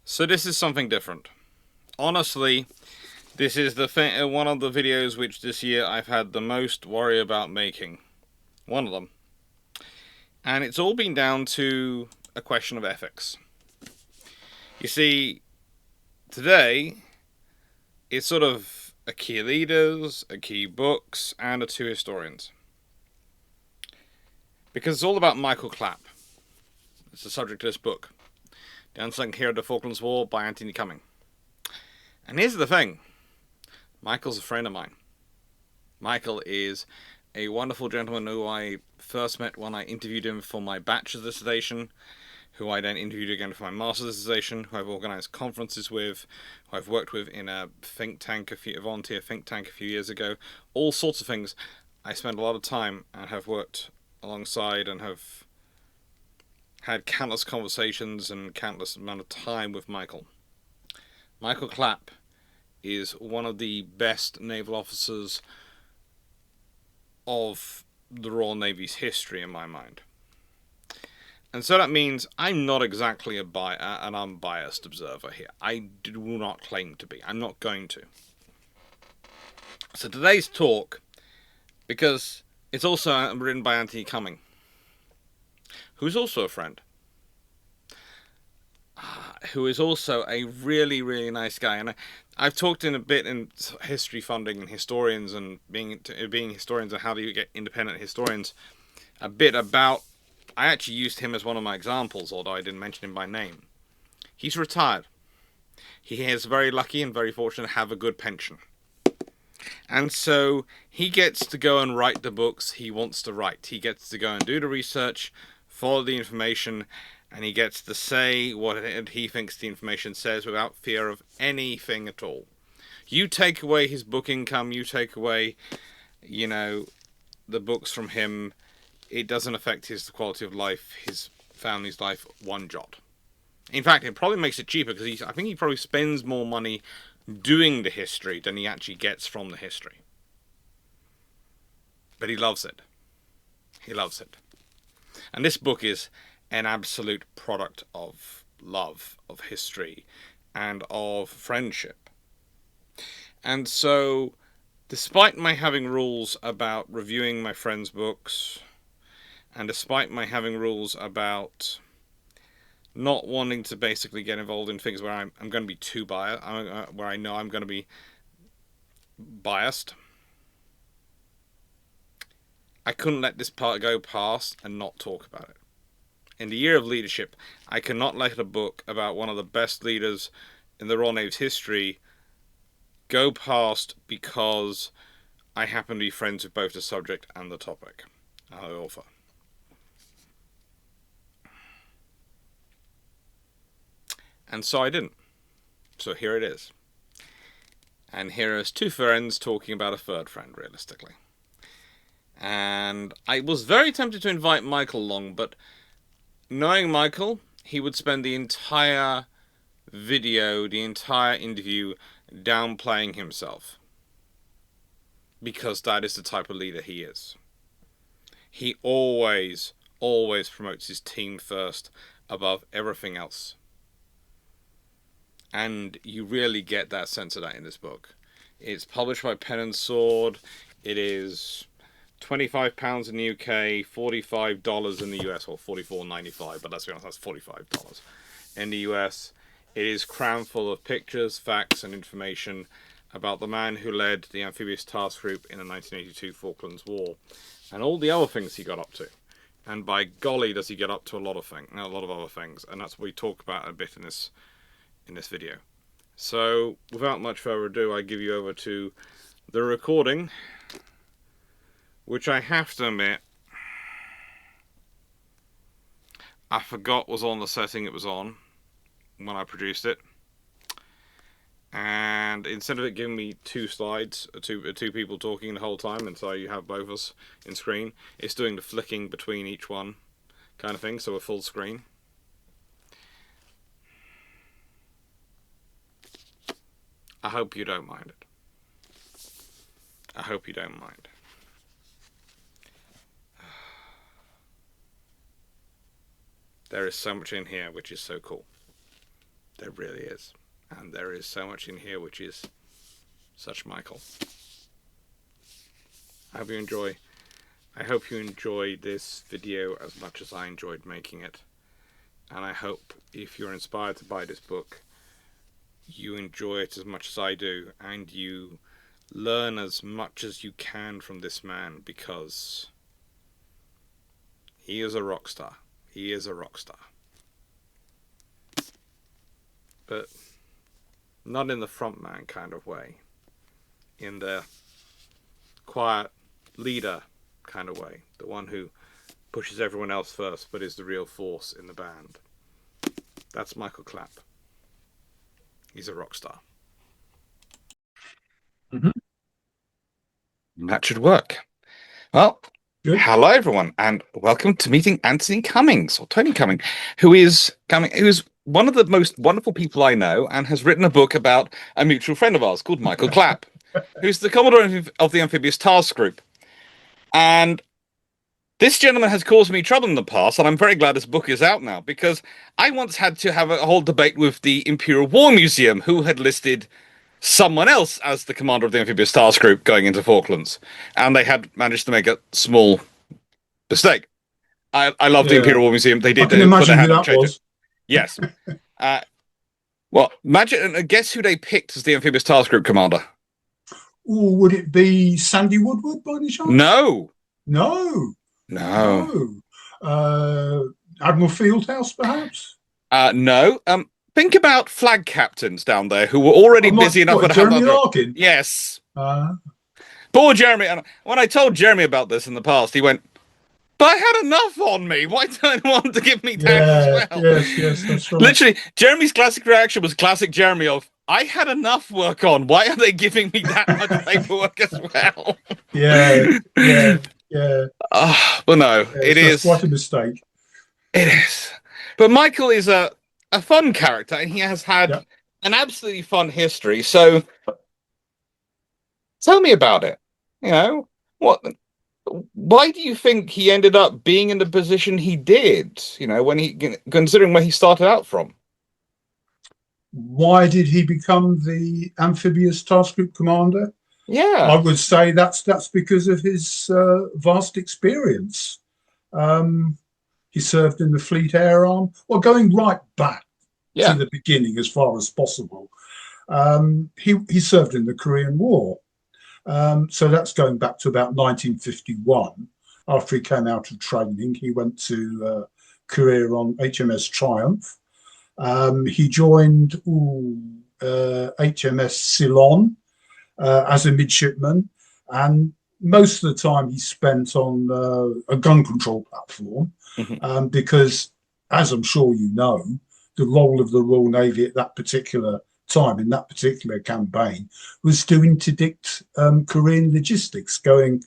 So this is something different. Honestly, this is one of the videos which this year I've had the most worry about making. One of them. And it's all been down to a question of ethics. You see, today, it's sort of a key leaders, a key books, and a two historians. Because it's all about Michael Clapp. It's the subject of this book. The Unsung Hero of the Falklands War by Anthony Cumming. And here's the thing. Michael's a friend of mine. Michael is a wonderful gentleman who I first met when I interviewed him for my bachelor's dissertation, who I then interviewed again for my master's dissertation, who I've organised conferences with, who I've worked with in a volunteer think tank a few years ago, all sorts of things. I spent a lot of time and have worked alongside and have had countless conversations and countless amount of time with Michael. Michael Clapp is one of the best naval officers of the Royal Navy's history in my mind. And so that means I'm not exactly an unbiased observer here. I do not claim to be. I'm not going to. So today's talk, because it's also written by Anthony Cumming, who's also a friend, who is also a really, really nice guy. And I've talked in a bit in history funding and historians and being historians and how do you get independent historians, a bit about. I actually used him as one of my examples, although I didn't mention him by name. He's retired. He is very lucky and very fortunate to have a good pension. And so he gets to go and write the books he wants to write. He gets to go and do the research, follow the information, and he gets to say what he thinks the information says without fear of anything at all. You take away his book income, you take away, the books from him, it doesn't affect his quality of life, his family's life, one jot. In fact, it probably makes it cheaper because I think he probably spends more money doing the history than he actually gets from the history. But he loves it. He loves it. And this book is an absolute product of love, of history, and of friendship. And so, despite my having rules about reviewing my friends' books, and despite my having rules about not wanting to basically get involved in things where I'm going to be too biased, where I know I'm going to be biased, I couldn't let this part go past and not talk about it. In the year of leadership, I cannot let a book about one of the best leaders in the Royal Navy's history go past because I happen to be friends with both the subject and the topic, and the author. And so I didn't. So here it is. And here is two friends talking about a third friend, realistically. And I was very tempted to invite Michael along, but knowing Michael, he would spend the entire video, the entire interview, downplaying himself. Because that is the type of leader he is. He always promotes his team first above everything else. And you really get that sense of that in this book. It's published by Pen and Sword. It is £25 in the UK, $45 in the US, or $44.95, but let's be honest, that's $45 in the US. It is crammed full of pictures, facts, and information about the man who led the amphibious task group in the 1982 Falklands War, and all the other things he got up to. And by golly, does he get up to a lot of other things, and that's what we talk about a bit in this video. So, without much further ado, I give you over to the recording, which I have to admit, I forgot was on the setting it was on when I produced it. And instead of it giving me two slides, two people talking the whole time, and so you have both of us in screen, it's doing the flicking between each one kind of thing, so a full screen. I hope you don't mind it. I hope you don't mind. There is so much in here which is so cool. It really is. And there is so much in here which is such Michael. I hope you enjoy. I hope you enjoyed this video as much as I enjoyed making it. And I hope if you're inspired to buy this book, you enjoy it as much as I do, and you learn as much as you can from this man, because he is a rock star. He is a rock star. But not in the front man kind of way. In the quiet leader kind of way. The one who pushes everyone else first, but is the real force in the band. That's Michael Clapp. He's a rock star. That should work. Well, good. Hello everyone, and welcome to meeting Anthony Cummings, or Tony Cummings, who is one of the most wonderful people I know, and has written a book about a mutual friend of ours called Michael Clapp, who's the Commodore of the Amphibious Task Group. And this gentleman has caused me trouble in the past, and I'm very glad this book is out now, because I once had to have a whole debate with the Imperial War Museum, who had listed someone else as the commander of the Amphibious Task Group going into Falklands, and they had managed to make a small mistake. I love the Imperial War Museum. They did. I can imagine who that was. Yes. Well, imagine and guess who they picked as the Amphibious Task Group commander. Ooh, would it be Sandy Woodward by any chance? No. No. Admiral Fieldhouse, perhaps? No. Think about flag captains down there who were already busy enough to have Jeremy Larkin? Yes. Poor Jeremy. And when I told Jeremy about this in the past, he went, "But I had enough on me. Why don't I want to give me that as well?" Yes, that's right. Literally, Jeremy's classic reaction was classic Jeremy of, "I had enough work on. Why are they giving me that much paperwork as well?" Yeah. Well, no, it is quite a mistake. It is. But Michael is a fun character, and he has had an absolutely fun history. So tell me about it. You know, why do you think he ended up being in the position he did? You know, considering where he started out from. Why did he become the Amphibious Task Group commander? Yeah, I would say that's because of his vast experience. He served in the Fleet Air Arm, well, going right back to the beginning as far as possible. He served in the Korean War. So that's going back to about 1951. After he came out of training, he went to career on HMS Triumph. He joined HMS Ceylon as a midshipman, and most of the time he spent on a gun control platform, because, as I'm sure you know, the role of the Royal Navy at that particular time in that particular campaign was to interdict Korean logistics going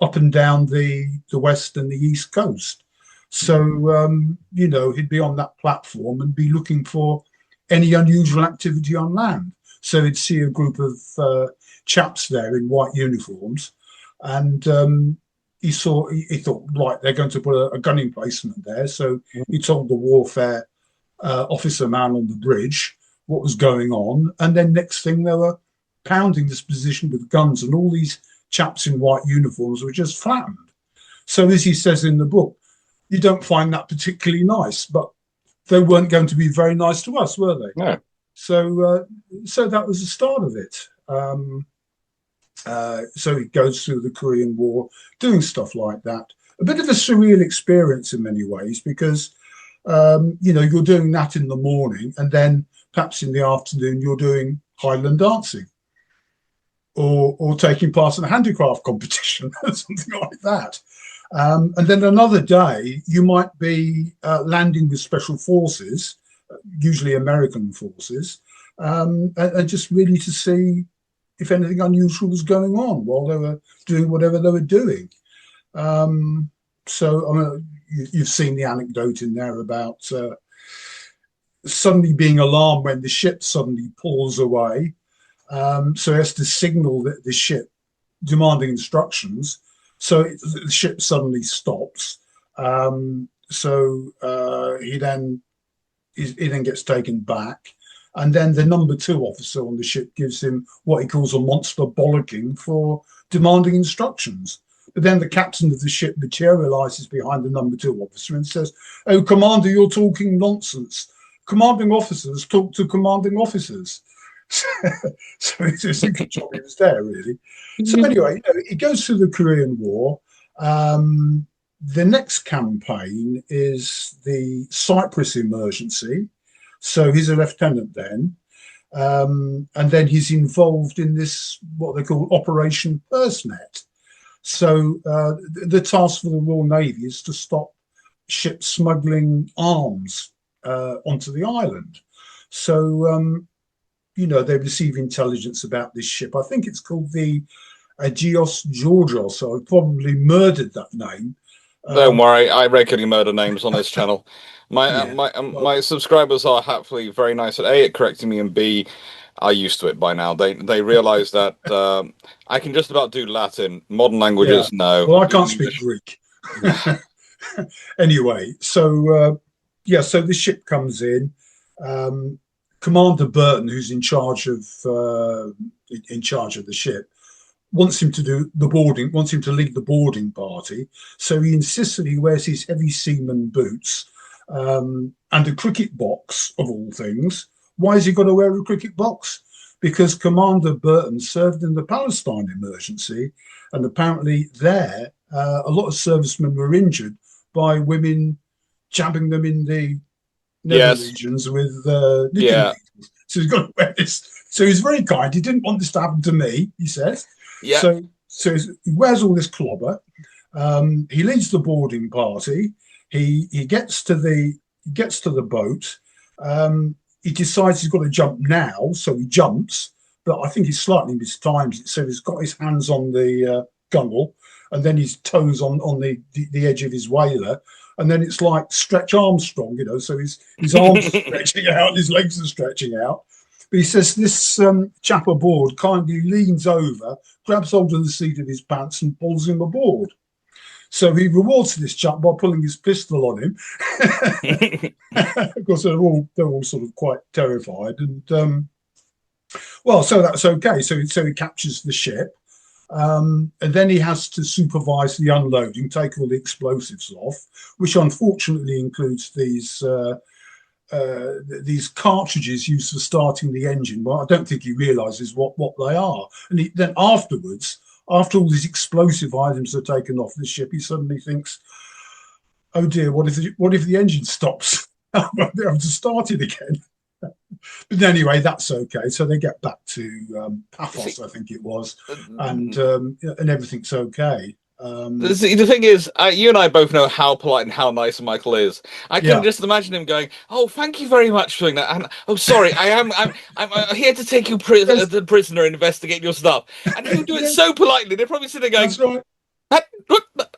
up and down the west and the east coast. So he'd be on that platform and be looking for any unusual activity on land. So he'd see a group of chaps there in white uniforms, and he thought, right, they're going to put a gun emplacement there. So he told the warfare officer man on the bridge what was going on, and then next thing they were pounding this position with guns, and all these chaps in white uniforms were just flattened. So, as he says in the book, you don't find that particularly nice, but they weren't going to be very nice to us, were they? No. So that was the start of it. So he goes through the Korean War doing stuff like that. A bit of a surreal experience in many ways, because you're doing that in the morning, and then perhaps in the afternoon you're doing Highland dancing or taking part in a handicraft competition or something like that. And then another day you might be landing with special forces, usually American forces, and just really to see if anything unusual was going on while they were doing whatever they were doing. You've seen the anecdote in there about suddenly being alarmed when the ship suddenly pulls away. So he has to signal that the ship demanding instructions. So the ship suddenly stops. He then gets taken back, And then the number 2 officer on the ship gives him what he calls a monster bollocking for demanding instructions. But then the captain of the ship materializes behind the number 2 officer and says, "Oh, Commander, you're talking nonsense. Commanding officers talk to commanding officers." So it's a good job he was there, really. So anyway, he goes through the Korean War. The next campaign is the Cyprus emergency. So he's a lieutenant then. And then he's involved in this, what they call Operation Purse Net. So the task for the Royal Navy is to stop ships smuggling arms onto the island. So, they receive intelligence about this ship. I think it's called the Agios Georgios. So I probably murdered that name. Don't worry, I regularly murder names on this channel. My Yeah, my subscribers are happily very nice at A at correcting me, and B, are used to it by now. They realise that I can just about do Latin. Modern yeah. languages, no. Well, I can't Even speak English. Greek. Anyway, so so the ship comes in. Commander Burton, who's in charge of the ship, wants him to do the boarding, wants him to lead the boarding party. So he insists that he wears his heavy seaman boots and a cricket box, of all things. Why has he got to wear a cricket box? Because Commander Burton served in the Palestine emergency, and apparently there, a lot of servicemen were injured by women jabbing them in the nether regions with knitting needles. So he's got to wear this. So he's very kind. He didn't want this to happen to me, he says. Yeah. So he wears all this clobber. He leads the boarding party. He gets to the boat. He decides he's got to jump now, so he jumps. But I think he slightly mistimes it. So he's got his hands on the gunwale, and then his toes on the edge of his whaler. And then it's like Stretch Armstrong, so his arms are stretching out, his legs are stretching out. But he says this chap aboard kindly leans over, grabs hold of the seat of his pants and pulls him aboard. So he rewards this chap by pulling his pistol on him. Of course, they're all sort of quite terrified. And so that's okay. So he captures the ship. And then he has to supervise the unloading, take all the explosives off, which unfortunately includes these cartridges used for starting the engine. Well, I don't think he realizes what they are. And then afterwards, after all these explosive items are taken off the ship, he suddenly thinks, "Oh dear, what if the engine stops? I won't be able to start it again." But anyway, that's okay. So they get back to Paphos, I think it was, and everything's okay. The thing is, you and I both know how polite and how nice Michael is. I can just imagine him going, "Oh, thank you very much for doing that." And "Oh, sorry, I'm here to take you the prisoner and investigate your stuff." And he'll do it so politely. They're probably sitting there going, "That's right."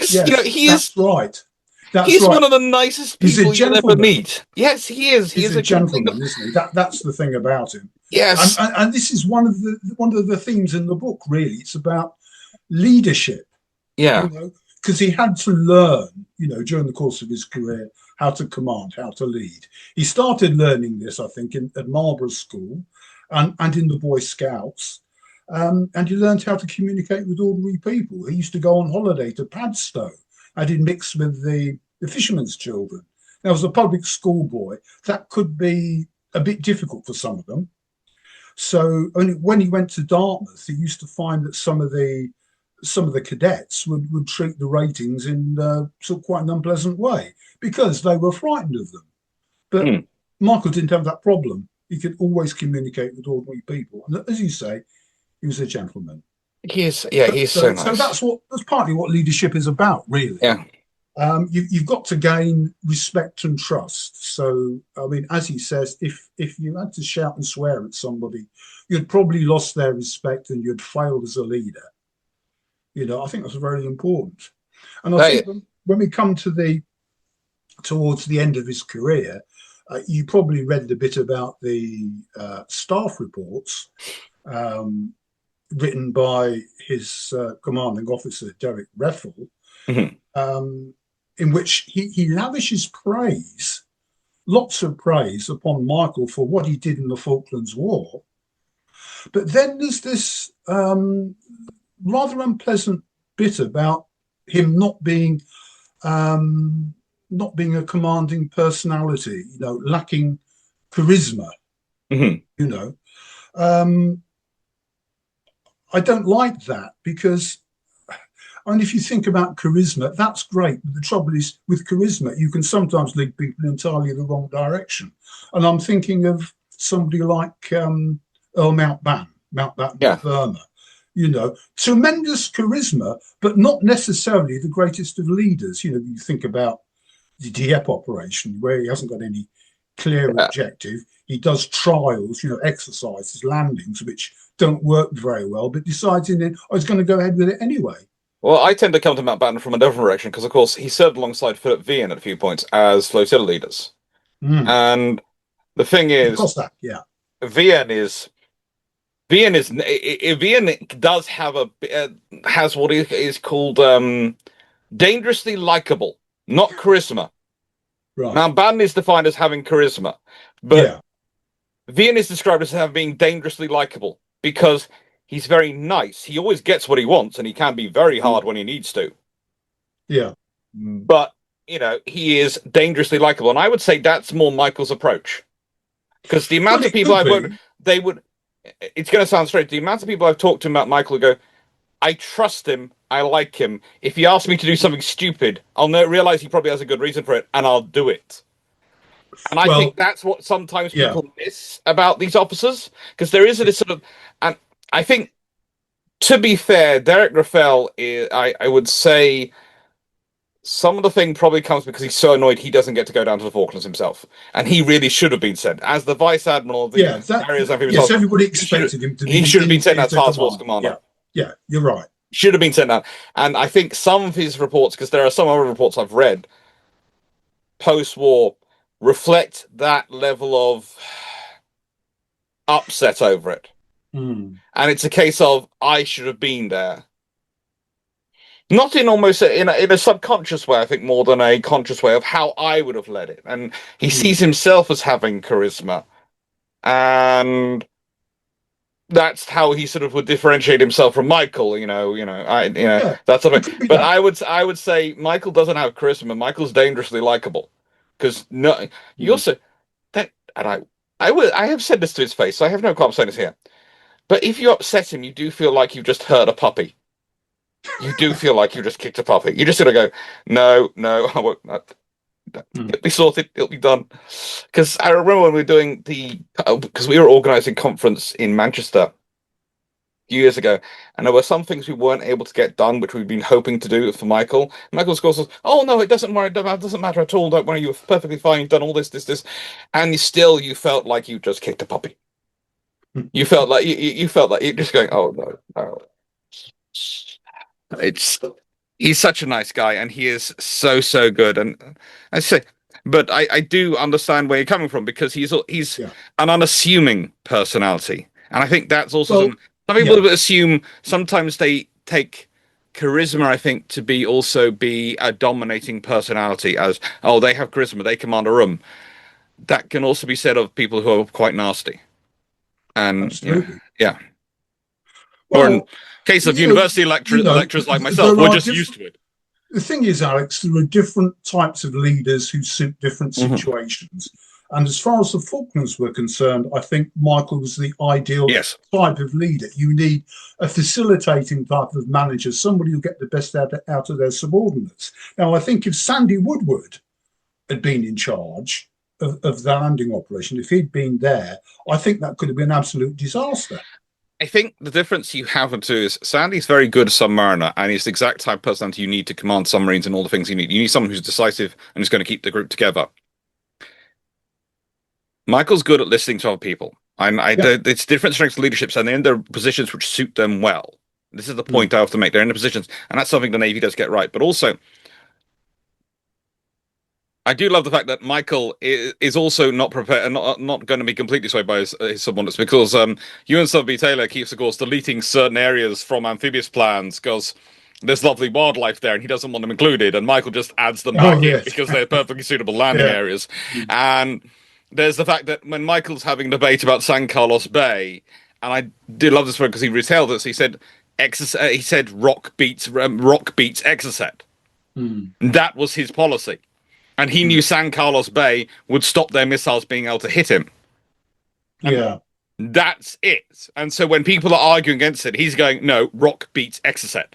Yes, he is right. He's one of the nicest people you'll ever meet. Yes, he is. He's a gentleman, isn't he? That's the thing about him. Yes, and this is one of the themes in the book. Really, it's about leadership. Yeah, because he had to learn, during the course of his career, how to command, how to lead. He started learning this, I think, at Marlborough School, and in the Boy Scouts. And he learned how to communicate with ordinary people. He used to go on holiday to Padstow, and he'd mix with the fishermen's children. Now, as a public school boy, that could be a bit difficult for some of them. So when he went to Dartmouth, he used to find that some of the cadets would treat the ratings in sort of quite an unpleasant way because they were frightened of them. But Michael didn't have that problem. He could always communicate with ordinary people. And as you say, he was a gentleman. He is. Yeah, he's so nice. So that's partly what leadership is about, really. Yeah. You've got to gain respect and trust. So, I mean, as he says, if you had to shout and swear at somebody, you'd probably lost their respect and you'd failed as a leader. I think that's very important. And I think when we come towards the end of his career, you probably read a bit about the staff reports written by his commanding officer, Derek Reffel, in which he lavishes praise lots of praise upon Michael for what he did in the Falklands War. But then there's this rather unpleasant bit about him not being a commanding personality, lacking charisma. Mm-hmm. I don't like that because, if you think about charisma, that's great. But the trouble is, with charisma, you can sometimes lead people entirely in the wrong direction. And I'm thinking of somebody like Earl Mountbatten Yeah. of Burma. Tremendous charisma, but not necessarily the greatest of leaders. You think about the Dieppe operation, where he hasn't got any clear objective. He does trials, exercises, landings, which don't work very well, but decides I was going to go ahead with it anyway. Well, I tend to come to Mountbatten from a different direction because, of course, he served alongside Philip Vian at a few points as flotilla leaders. And the thing is, Vian does have has what is called dangerously likable, not charisma. Right. Mountbatten is defined as having charisma, but Vian is described as being dangerously likable because he's very nice. He always gets what he wants, and he can be very hard when he needs to. Yeah. But, he is dangerously likable. And I would say that's more Michael's approach. Because the amount of people it's going to sound strange, the amount of people I've talked to about Michael who go, I trust him, I like him. If he asks me to do something stupid, I'll realize he probably has a good reason for it, and I'll do it. And I think that's what sometimes people miss about these officers, because there is this sort of, and I think, to be fair, Derek Raffel is, I would say, some of the thing probably comes because he's so annoyed he doesn't get to go down to the Falklands himself, and he really should have been sent as the vice admiral of the areas. Yes, everybody expected him to be. He should have been sent as task force commander. Yeah, you're right. Should have been sent out. And I think some of his reports, because there are some other reports I've read post-war, reflect that level of upset over it. And it's a case of, I should have been there. Not in almost in a subconscious way, I think, more than a conscious way of how I would have led it. And he sees himself as having charisma. And that's how he sort of would differentiate himself from Michael, that sort of thing. But I would say Michael doesn't have charisma. Michael's dangerously likable, because you also that, and I have said this to his face, so I have no problem saying this here. But if you upset him, you do feel like you've just hurt a puppy. You do feel like you just kicked a puppy. You just sort of go, no, I won't. It'll be sorted. It'll be done. Because I remember when we were doing because we were organising conference in Manchester a few years ago, and there were some things we weren't able to get done, which we'd been hoping to do for Michael. Michael's course was, oh no, it doesn't matter. It doesn't matter at all. Don't worry. You're perfectly fine. You've done all this, and you felt like you just kicked a puppy. You felt like you felt like you're just going, oh no. He's such a nice guy, and he is so good. And I say, but I do understand where you're coming from, because he's an unassuming personality, and I think that's also some people assume sometimes they take charisma, I think, to be a dominating personality, as they have charisma, they command a room. That can also be said of people who are quite nasty, and or in case of university lecturers like myself, we're just used to it. The thing is, Alex, there are different types of leaders who suit different situations. And as far as the Falklands were concerned, I think Michael was the ideal type of leader. You need a facilitating type of manager, somebody who'll get the best out of their subordinates. Now, I think if Sandy Woodward had been in charge of the landing operation, if he'd been there, I think that could have been an absolute disaster. I think the difference you have them two is Sandy's very good submariner, and he's the exact type of personality you need to command submarines and all the things you need. You need someone who's decisive and is going to keep the group together. Michael's good at listening to other people. It's different strengths of leadership, and they're in their positions which suit them well. This is the point I have to make. They're in the positions, and that's something the Navy does get right. But also, I do love the fact that Michael is also not prepared and not going to be completely swayed by his subordinates, because Ewan Sotheby Taylor keeps, of course, deleting certain areas from amphibious plans because there's lovely wildlife there and he doesn't want them included, and Michael just adds them Oh back in yes. because they're perfectly suitable landing Yeah. areas. And there's the fact that when Michael's having a debate about San Carlos Bay, and I did love this one because he retailed this, he said he said rock beats Exocet. Mm. That was his policy, and he knew San Carlos Bay would stop their missiles being able to hit him. And Yeah. that's it. And so when people are arguing against it, he's going, no, rock beats Exocet.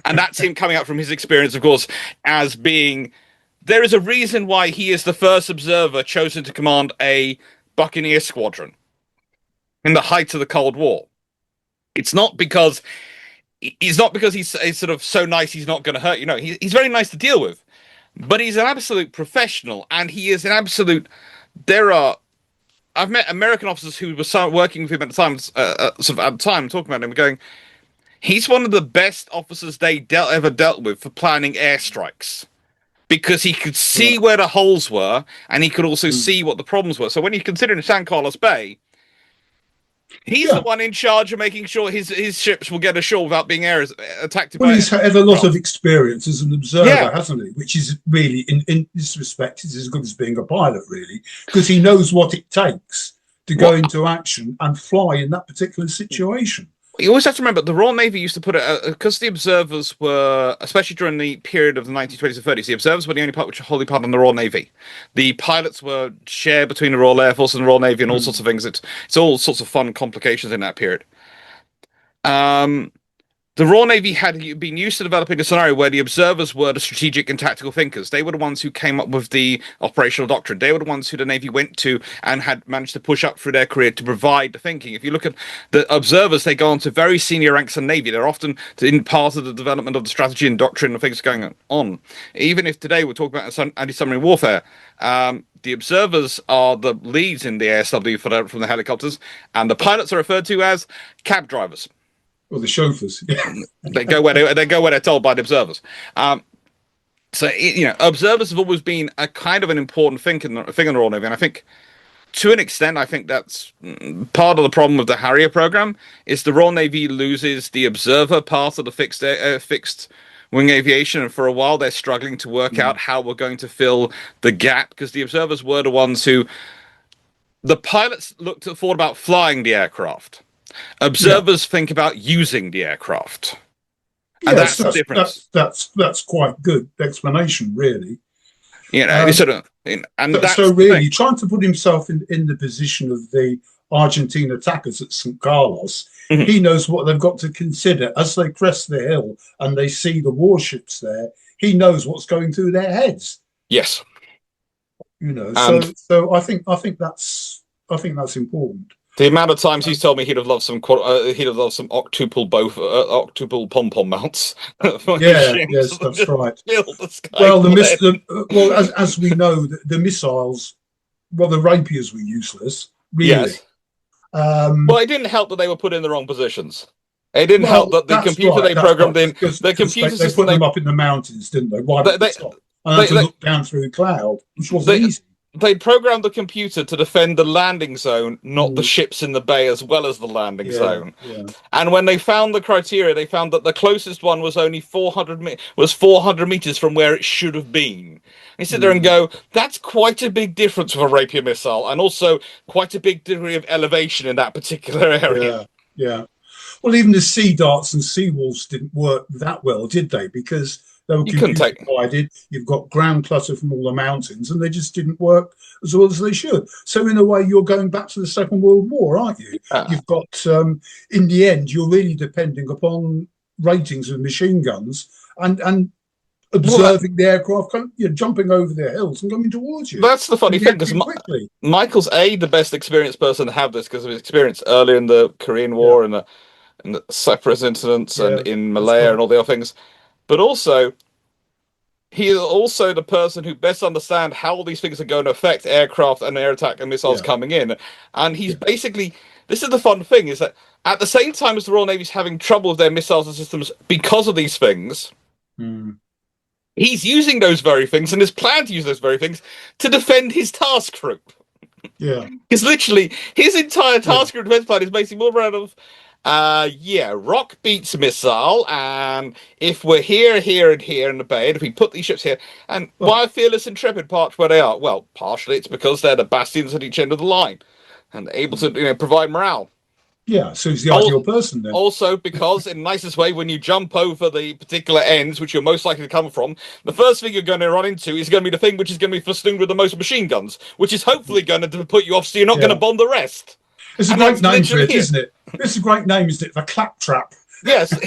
And that's him coming out from his experience, of course, as being... There is a reason why he is the first observer chosen to command a Buccaneer squadron in the height of the Cold War. It's not because he's sort of so nice he's not going to hurt you. No, he's very nice to deal with. But he's an absolute professional, and he is an absolute... I've met American officers who were working with him at the time, talking about him, going, he's one of the best officers they ever dealt with for planning airstrikes, because he could see where the holes were, and he could also see what the problems were. So when you consider San Carlos Bay, he's the one in charge of making sure his ships will get ashore without being attacked. Well, he's had a lot of experience as an observer, hasn't he? Which is really, in this respect, is as good as being a pilot, really, because he knows what it takes to go into action and fly in that particular situation. You always have to remember, the Royal Navy used to put it, because the observers were, especially during the period of the 1920s and 30s, the observers were the only part which were wholly part of the Royal Navy. The pilots were shared between the Royal Air Force and the Royal Navy and all sorts of things. It's all sorts of fun complications in that period. The Royal Navy had been used to developing a scenario where the observers were the strategic and tactical thinkers. They were the ones who came up with the operational doctrine. They were the ones who the Navy went to and had managed to push up through their career to provide the thinking. If you look at the observers, they go on to very senior ranks in the Navy. They're often in part of the development of the strategy and doctrine and things going on. Even if today we're talking about anti-submarine warfare, the observers are the leads in the ASW from the helicopters, and the pilots are referred to as cab drivers. Or the chauffeurs. They go where they're told by the observers. So observers have always been a kind of an important thing in the Royal Navy, and I think, to an extent, I think that's part of the problem with the Harrier program. Is the Royal Navy loses the observer part of the fixed wing aviation, and for a while they're struggling to work out how we're going to fill the gap, because the observers were the ones who... The pilots thought about flying the aircraft. Observers think about using the aircraft. And Yes, that's the difference. That's quite good explanation, really. So really, trying to put himself in the position of the Argentine attackers at St. Carlos, he knows what they've got to consider as they crest the hill and they see the warships there. He knows what's going through their heads. Yes. So I think that's important. The amount of times he's told me he'd have loved some octuple pom pom mounts. Yes, that's right. Well, as we know, the missiles, the Rapiers were useless. Really. Yes. Well, it didn't help that they were put in the wrong positions. It didn't help that the computer they programmed in the computer they system put them up in the mountains, didn't they? Right at the top. And had to look down through a cloud, which wasn't easy. They programmed the computer to defend the landing zone, not the ships in the bay, as well as the landing zone. Yeah. And when they found the criteria, they found that the closest one was only 400 meters from where it should have been. They sit there and go, that's quite a big difference with a Rapier missile, and also quite a big degree of elevation in that particular area. Yeah. Well, even the Sea Darts and Sea Wolves didn't work that well, did they? Because they were computer-guided. You've got ground clutter from all the mountains, and they just didn't work as well as they should. So in a way, you're going back to the Second World War, aren't you? You've got, in the end, you're really depending upon ratings of machine guns and observing the aircraft, jumping over their hills and coming towards you. That's the funny thing, because Michael's the best experienced person to have this because of his experience earlier in the Korean War and the Cyprus incidents and in Malaya and all the other things. But also, he is also the person who best understands how all these things are going to affect aircraft and air attack and missiles coming in. And he's basically... This is the fun thing, is that at the same time as the Royal Navy's having trouble with their missiles and systems because of these things, he's using those very things and has planned to use those very things to defend his task group. Yeah. Because literally, his entire task group defense plan is basically more out of Yeah, rock beats missile, and if we're here, here, and here in the bay, and if we put these ships here, and Well, why are Fearless Intrepid parked where they are? Well, partially it's because they're the bastions at each end of the line, and able to, provide morale. yeah, so he's the Al- ideal person then. Also, because in the nicest way, when you jump over the particular ends, which you're most likely to come from, the first thing you're going to run into is going to be the thing which is going to be festooned with the most machine guns, which is hopefully going to put you off, so you're not going to Yeah. bomb the rest. It's a And great that's name for literally it, it. isn't it? It's a great name, isn't it? The Claptrap. Yes, and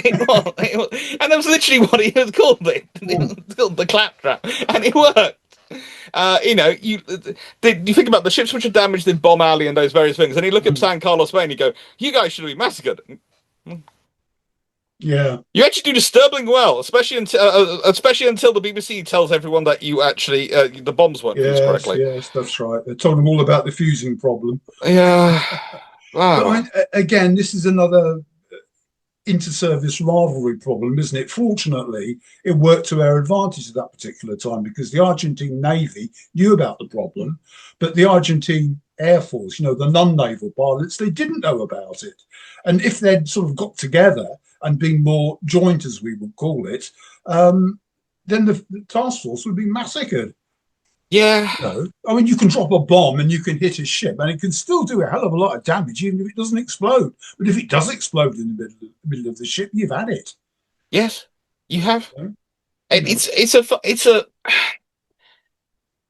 that was literally what he was called. It Mm. was called the claptrap, and it worked. You think about the ships which are damaged in Bomb Alley and those various things, and you look at Mm. San Carlos Bay and you go, "You guys should be massacred." Yeah. You actually do disturbingly well, especially until the BBC tells everyone that you actually the bombs weren't fused Yes, correctly. yes, that's right. They told him all about the fusing problem. Yeah. But I Wow. mean, again, this is another inter-service rivalry problem, isn't it? Fortunately, it worked to our advantage at that particular time because the Argentine Navy knew about the problem, but the Argentine Air Force, the non-naval pilots, they didn't know about it. And if they'd sort of got together and been more joint, as we would call it, then the task force would be massacred. Yeah. I mean, you can drop a bomb and you can hit a ship, and it can still do a hell of a lot of damage, even if it doesn't explode. But if it does explode in the middle of the ship, you've had it. Yes. You have. You know, you And know.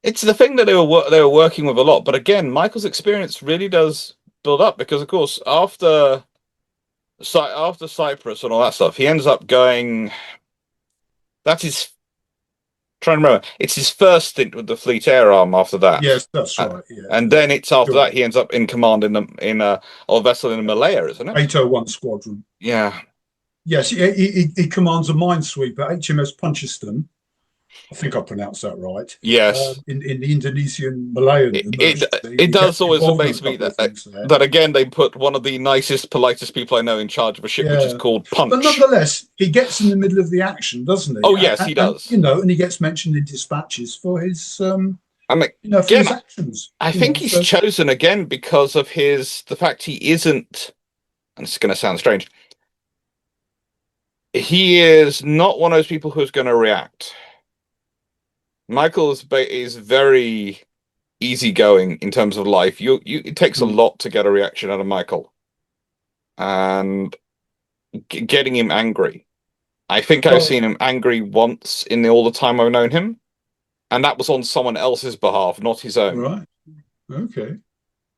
it's the thing that they were working with a lot. But again, Michael's experience really does build up because, of course, after Cyprus and all that stuff, he ends up going. That's his. Trying to remember, it's his first stint with the Fleet Air Arm. After that, Yes, that's right. Yeah, and yeah. then it's after Sure. that he ends up in command in a vessel in Malaya, isn't it? 801 Squadron. Yeah. Yes, he commands a minesweeper, HMS Punchiston. I think I pronounced that right. Yes. In the Indonesian Malayan It, it emergency, it he gets does always involved in a amaze me couple of that things there. that again they put one of the nicest, politest people I know in charge of a ship, which is Yeah, called but Punch. nonetheless, he gets in the middle of the action, doesn't he? Oh yes, he does. And he gets mentioned in dispatches for his, I mean, for again, his actions. I think he's So chosen again because of the fact he isn't. And it's going to sound strange. He is not one of those people who's going to react. Michael is very easygoing in terms of life. It takes a mm, lot to get a reaction out of Michael, and getting him angry. I think I've well, seen him angry once in all the time I've known him, and that was on someone else's behalf, not his own. right, okay,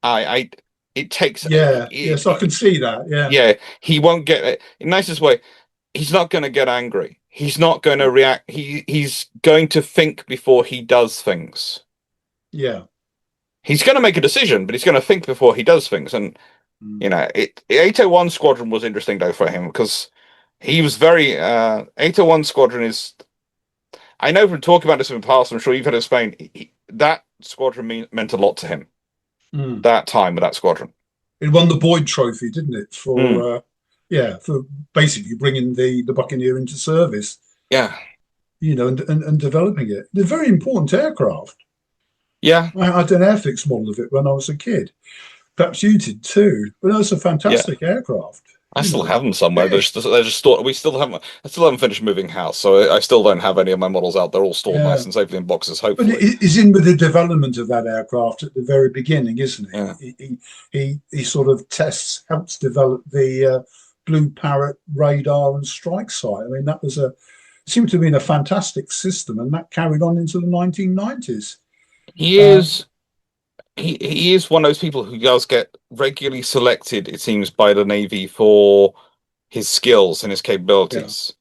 I it takes yeah, yes, I can see that. Yeah, yeah, he won't get it in the nicest way. He's not going to get angry. He's not going to react. He's going to think before he does things. yeah. He's going to make a decision, but he's going to think before he does things. And Mm. 801 Squadron was interesting though for him because he was very 801 Squadron is. I know from talking about this in the past. I'm sure you've heard of Spain. That squadron meant a lot to him. Mm. That time with that squadron. It won the Boyd Trophy, didn't it? Mm. For basically bringing the Buccaneer into service. Yeah, And developing it. They're very important aircraft. yeah, I had an Airfix model of it when I was a kid. Perhaps you did too. But that's a yeah. fantastic aircraft. I You still know, have them somewhere. yeah, They're just stored. I still haven't finished moving house, so I still don't have any of my models out. They're all stored yeah. nice and safely in boxes, But hopefully. he's in with the development of that aircraft at the very beginning, isn't Yeah. he sort of helps develop the Blue Parrot radar and strike sight. I mean, that seemed to have been a fantastic system, and that carried on into the 1990s. He Um, is he is one of those people who does get regularly selected, it seems, by the Navy for his skills and his yeah. capabilities.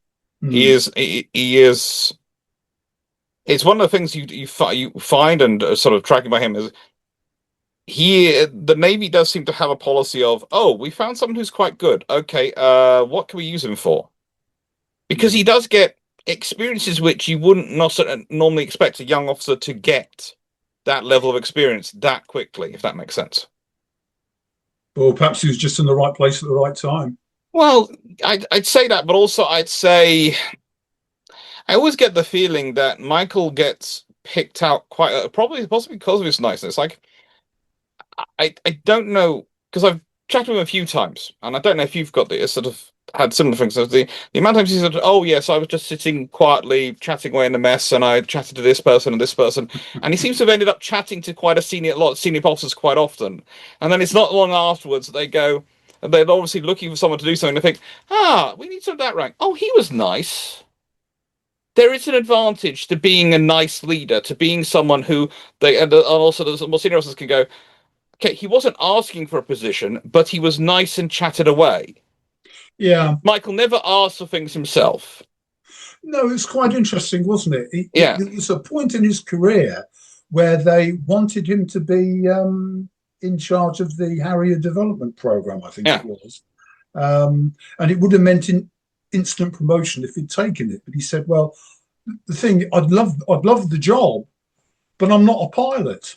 He Mm, is he is. It's one of the things you find and sort of tracking by him is the Navy does seem to have a policy of, oh, we found someone who's quite good. Okay, what can we use him for? Because he does get experiences which you wouldn't not normally expect a young officer to get that level of experience that quickly, if that makes sense. or perhaps he was just in the right place at the right time. Well, I'd say that, but also I'd say I always get the feeling that Michael gets picked out possibly because of his niceness. Like I don't know because chatted with him a few times, and I don't know if you've got this sort of had similar things. So the amount of times he said, "Oh yes, I was just sitting quietly chatting away in the mess, and I chatted to this person and this person," and he seems to have ended up chatting to quite a lot of senior officers quite often, and then it's not long afterwards that they go. And they're obviously looking for someone to do something. They think, we need some of that rank. Oh, he was nice. There is an advantage to being a nice leader, to being someone who and also the more senior officers can go, okay, he wasn't asking for a position, but he was nice and chatted away. Yeah. Michael never asked for things himself. No, it's quite interesting, wasn't it? Yeah, There was a point in his career where they wanted him to be in charge of the Harrier development program, I think yeah, it was. And it would have meant instant promotion if he'd taken it. But he said, well, the thing, I'd love the job, but I'm not a pilot.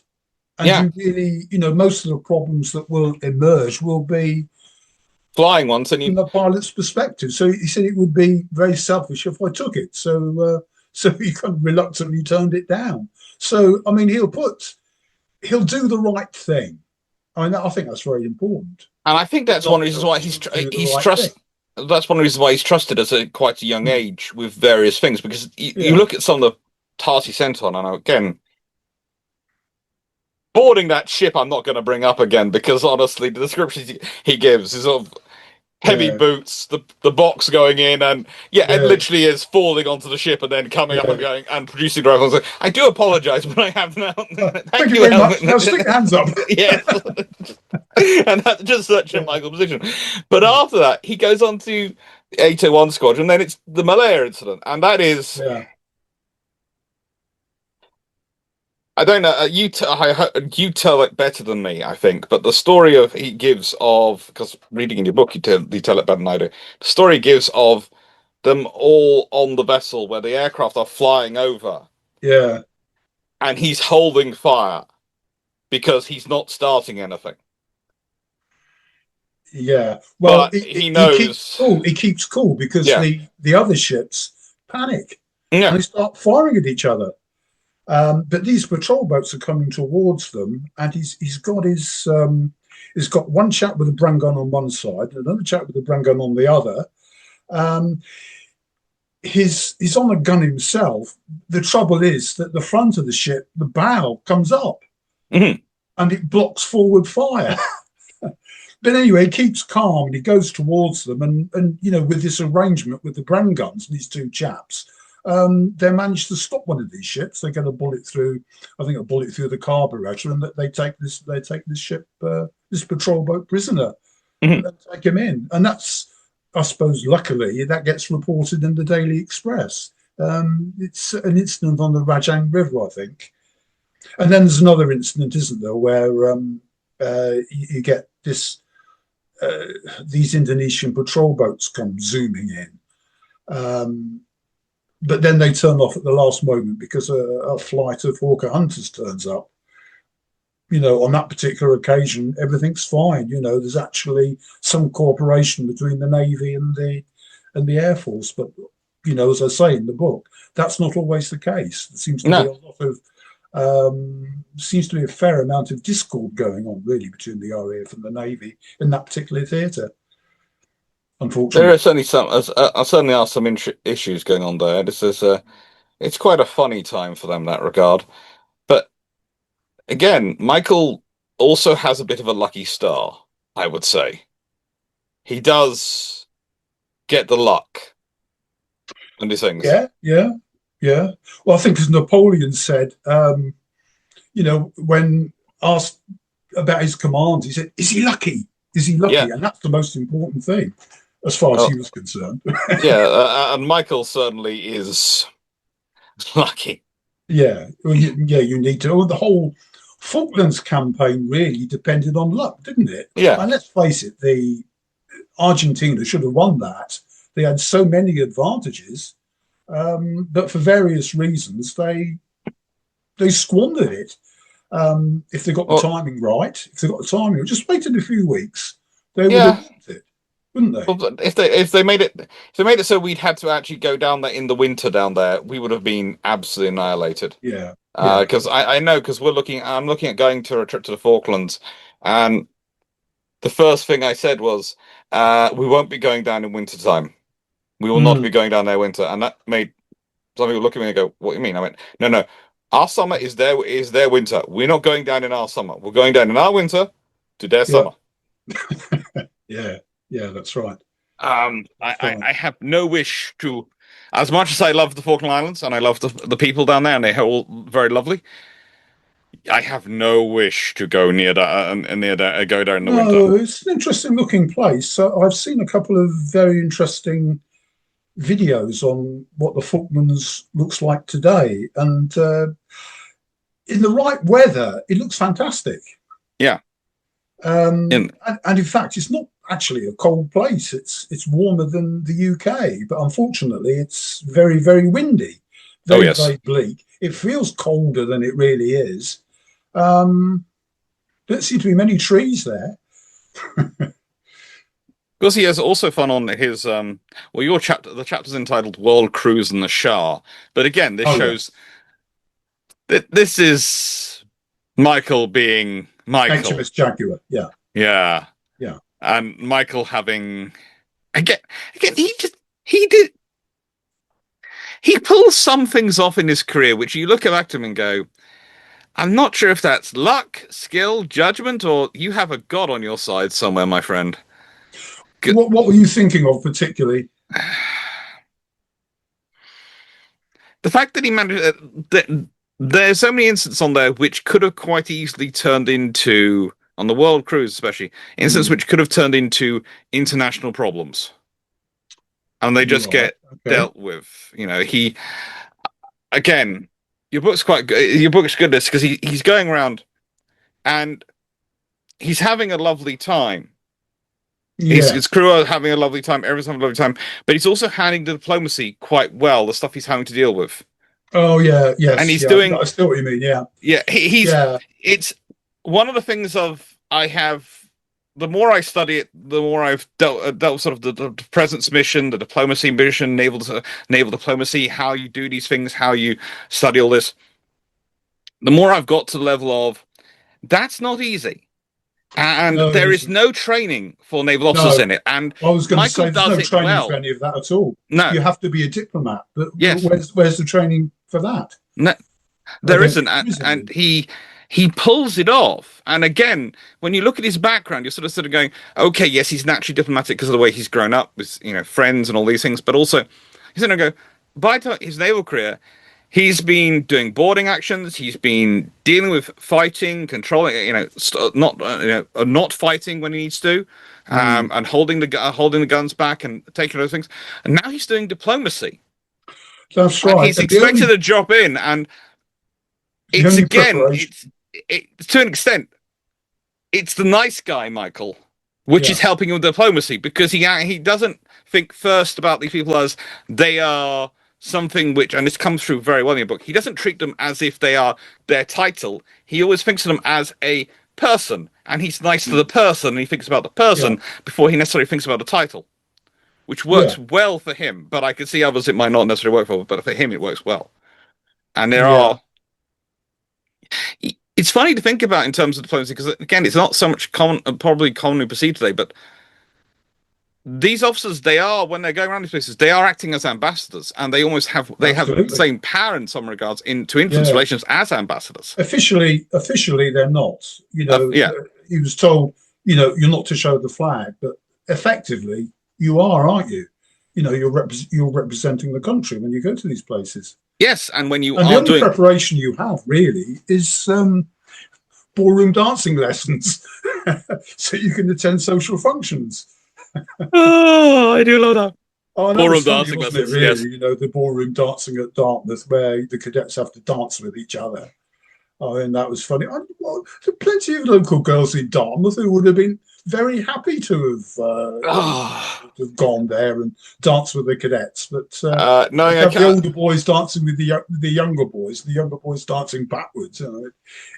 And yeah. you really, most of the problems that will emerge will be Flying once, and from you. the pilot's perspective. So he said it would be very selfish if I took it. So he kind of reluctantly turned it down. So I mean, he'll do the right thing. I mean, I think that's very important. And I think But that's one not of the reasons why do the he's right thing. trust. That's one of the reasons why he's trusted us at quite a young Hmm. age with various things. Because you Yeah, look at some of the tasks he sent on, and again, boarding that ship, I'm not going to bring up again because honestly, the descriptions he gives is of heavy yeah, boots, the box going in, and yeah, it yeah, literally is falling onto the ship and then coming up and yeah. going and producing drivers. I do apologise, but I have now. Thank Thank you you, very Helmut. much. Now stick your hands up. Yes, and that's just such a Yeah, Michael position. But yeah, after that, he goes on to 801 Squadron, and then it's the Malaya incident, and that is. yeah, I don't know. You tell it better than me, I think. But the story of he gives of because reading in your book, you tell it better than I do. The story gives of them all on the vessel where the aircraft are flying over, yeah. and he's holding fire because he's not starting anything. Yeah. Well, But he he keeps knows, cool. He keeps cool because yeah, the other ships panic and yeah, they start firing at each other. But these patrol boats are coming towards them, and he's got one chap with a Bran gun on one side, and another chap with a Bran gun on the other. Um, he's on a gun himself. The trouble is that the front of the ship, the bow, comes up mhm, and it blocks forward fire. But anyway, he keeps calm and he goes towards them, and with this arrangement with the Bran guns, these two chaps, they manage to stop one of these ships. They get a bullet through, I think, a bullet through the carburetor, and they take this ship, this patrol boat prisoner, mhm. and then take him in. And that's, I suppose, luckily, that gets reported in the Daily Express. It's an incident on the Rajang River, I think. And then there's another incident, isn't there, where you get uh, these Indonesian patrol boats come zooming in. Um, but then they turn off at the last moment because a flight of Hawker Hunters turns up. On that particular occasion, everything's fine. There's actually some cooperation between the Navy and the Air Force. But as I say in the book, that's not always the case. There seems to be No, a lot of seems to be a fair amount of discord going on, really, between the RAF and the Navy in that particular theatre, there unfortunately. are certainly certainly are some issues going on there. This is it's quite a funny time for them in that regard. But again, Michael also has a bit of a lucky star, I would say. He does get the luck and these things. Yeah, yeah, yeah. Well, I think as Napoleon said, when asked about his commands, he said, "Is he lucky? Is he Yeah. lucky?" And that's the most important thing, as far as Oh, he was concerned. yeah. And Michael certainly is lucky. Yeah, well, you need to. Well, the whole Falklands campaign really depended on luck, didn't it? Yeah. And let's face it, the Argentina should have won that. They had so many advantages, but for various reasons, they squandered it. If they got the Well, timing right, if they got the timing, just waited a few weeks, they would have yeah. won it, wouldn't they? Well, if they made it so we'd had to actually go down there in the winter down there, we would have been absolutely annihilated. Yeah, yeah, Because I know because I'm looking at going to a trip to the Falklands, and the first thing I said was, "We won't be going down in winter time. We will not be Mm, going down there winter," and that made some people look at me and go, "What do you mean?" I went, "No, no. Our summer is their winter. We're not going down in our summer. We're going down in our winter to their yeah, summer." yeah, yeah. That's right. I, That's I, right. I have no wish to, as much as I love the Falkland Islands and I love the people down there and they're all very lovely. I have no wish to go near that and near that go there in the winter. No, it's an interesting looking place. So I've seen a couple of very interesting videos on what the Falklands looks like today, and in the right weather, it looks fantastic. Yeah, in And in fact, it's not actually a cold place. It's warmer than the UK, but unfortunately, it's very very windy, oh very yes, very bleak. It feels colder than it really is. Um, don't seem to be many trees there. because he has also fun on his well your chapter the chapter's entitled World Cruise and the Shah, but again this Oh yeah, shows that this is Michael being Michael. HMS Jaguar. Yeah, Yeah, yeah. and Michael having again again he did he pulls some things off in his career which you look back to him and go, I'm not sure if that's luck, skill, judgment, or you have a god on your side somewhere, my friend. What were you thinking of particularly? The fact that he managed there's so many instances on there which could have quite easily turned into on the world cruise especially instances Hmm. which could have turned into international problems and they just Right. get Okay. dealt with. He again your book's quite good. Your book's goodness because he's going around and he's having a lovely time. Yeah. His crew are having a lovely time. Everyone's having a lovely time, but he's also handling the diplomacy quite well. The stuff he's having to deal with, Oh yeah. and Yes. he's Yeah. doing. I still what you mean. Yeah. Yeah, he's. Yeah. It's one of the things of I have. The more I study it, the more I've dealt sort of the presence mission, the diplomacy mission, naval diplomacy, how you do these things, how you study all this. The more I've got to the level of that's not easy. And No, it there is isn't. no training for naval officers No. in it. And I was going to Michael say there's does no it training for well. any of that at all. No, You have to be a diplomat, but yes, where's the training for that? no, I there don't isn't. think there is And any. he pulls it off. And again, when you look at his background, you're sort of going, okay, yes, he's naturally diplomatic because of the way he's grown up with friends and all these things. But also, he's going to go by his naval career. He's been doing boarding actions. He's been dealing with fighting, controlling, not fighting when he needs to, Mm. and holding the guns back and taking those things. And now he's doing diplomacy, That's and right. he's And expected to drop in. And the it's only again, preparation. it's to an extent, it's the nice guy Michael, which Yeah. is helping him with diplomacy because he doesn't think first about these people as they are something which, and this comes through very well in your book. He doesn't treat them as if they are their title. He always thinks of them as a person, and he's nice to the person, and he thinks about the Yeah. person before he necessarily thinks about the title, which Yeah. works well for him. But I can see others it might not necessarily work for, but for him it works well. And there Yeah. are it's funny to think about in terms of diplomacy because again, it's not so much common, probably commonly perceived today. But these officers, they are when they're going around these places, they are acting as ambassadors, and they have the Absolutely. same power in some regards to influence Yeah. relations as ambassadors. Officially, they're not. Yeah, He was told, you're not to show the flag, but effectively, you are, aren't you? You're representing the country when you go to these places. yes, and when you And the are only doing preparation you have really is ballroom dancing lessons, so you can attend social functions. oh, I do love that Oh, and that ballroom was funny, dancing wasn't it? lessons. Yes, Really, the ballroom dancing at Dartmouth, where the cadets have to dance with each other. Oh, and that was funny. Well, there are plenty of local girls in Dartmouth who would have been very happy oh, to have gone there and dance with the cadets. But knowing you I have the can't older boys dancing with the younger boys dancing backwards. Well,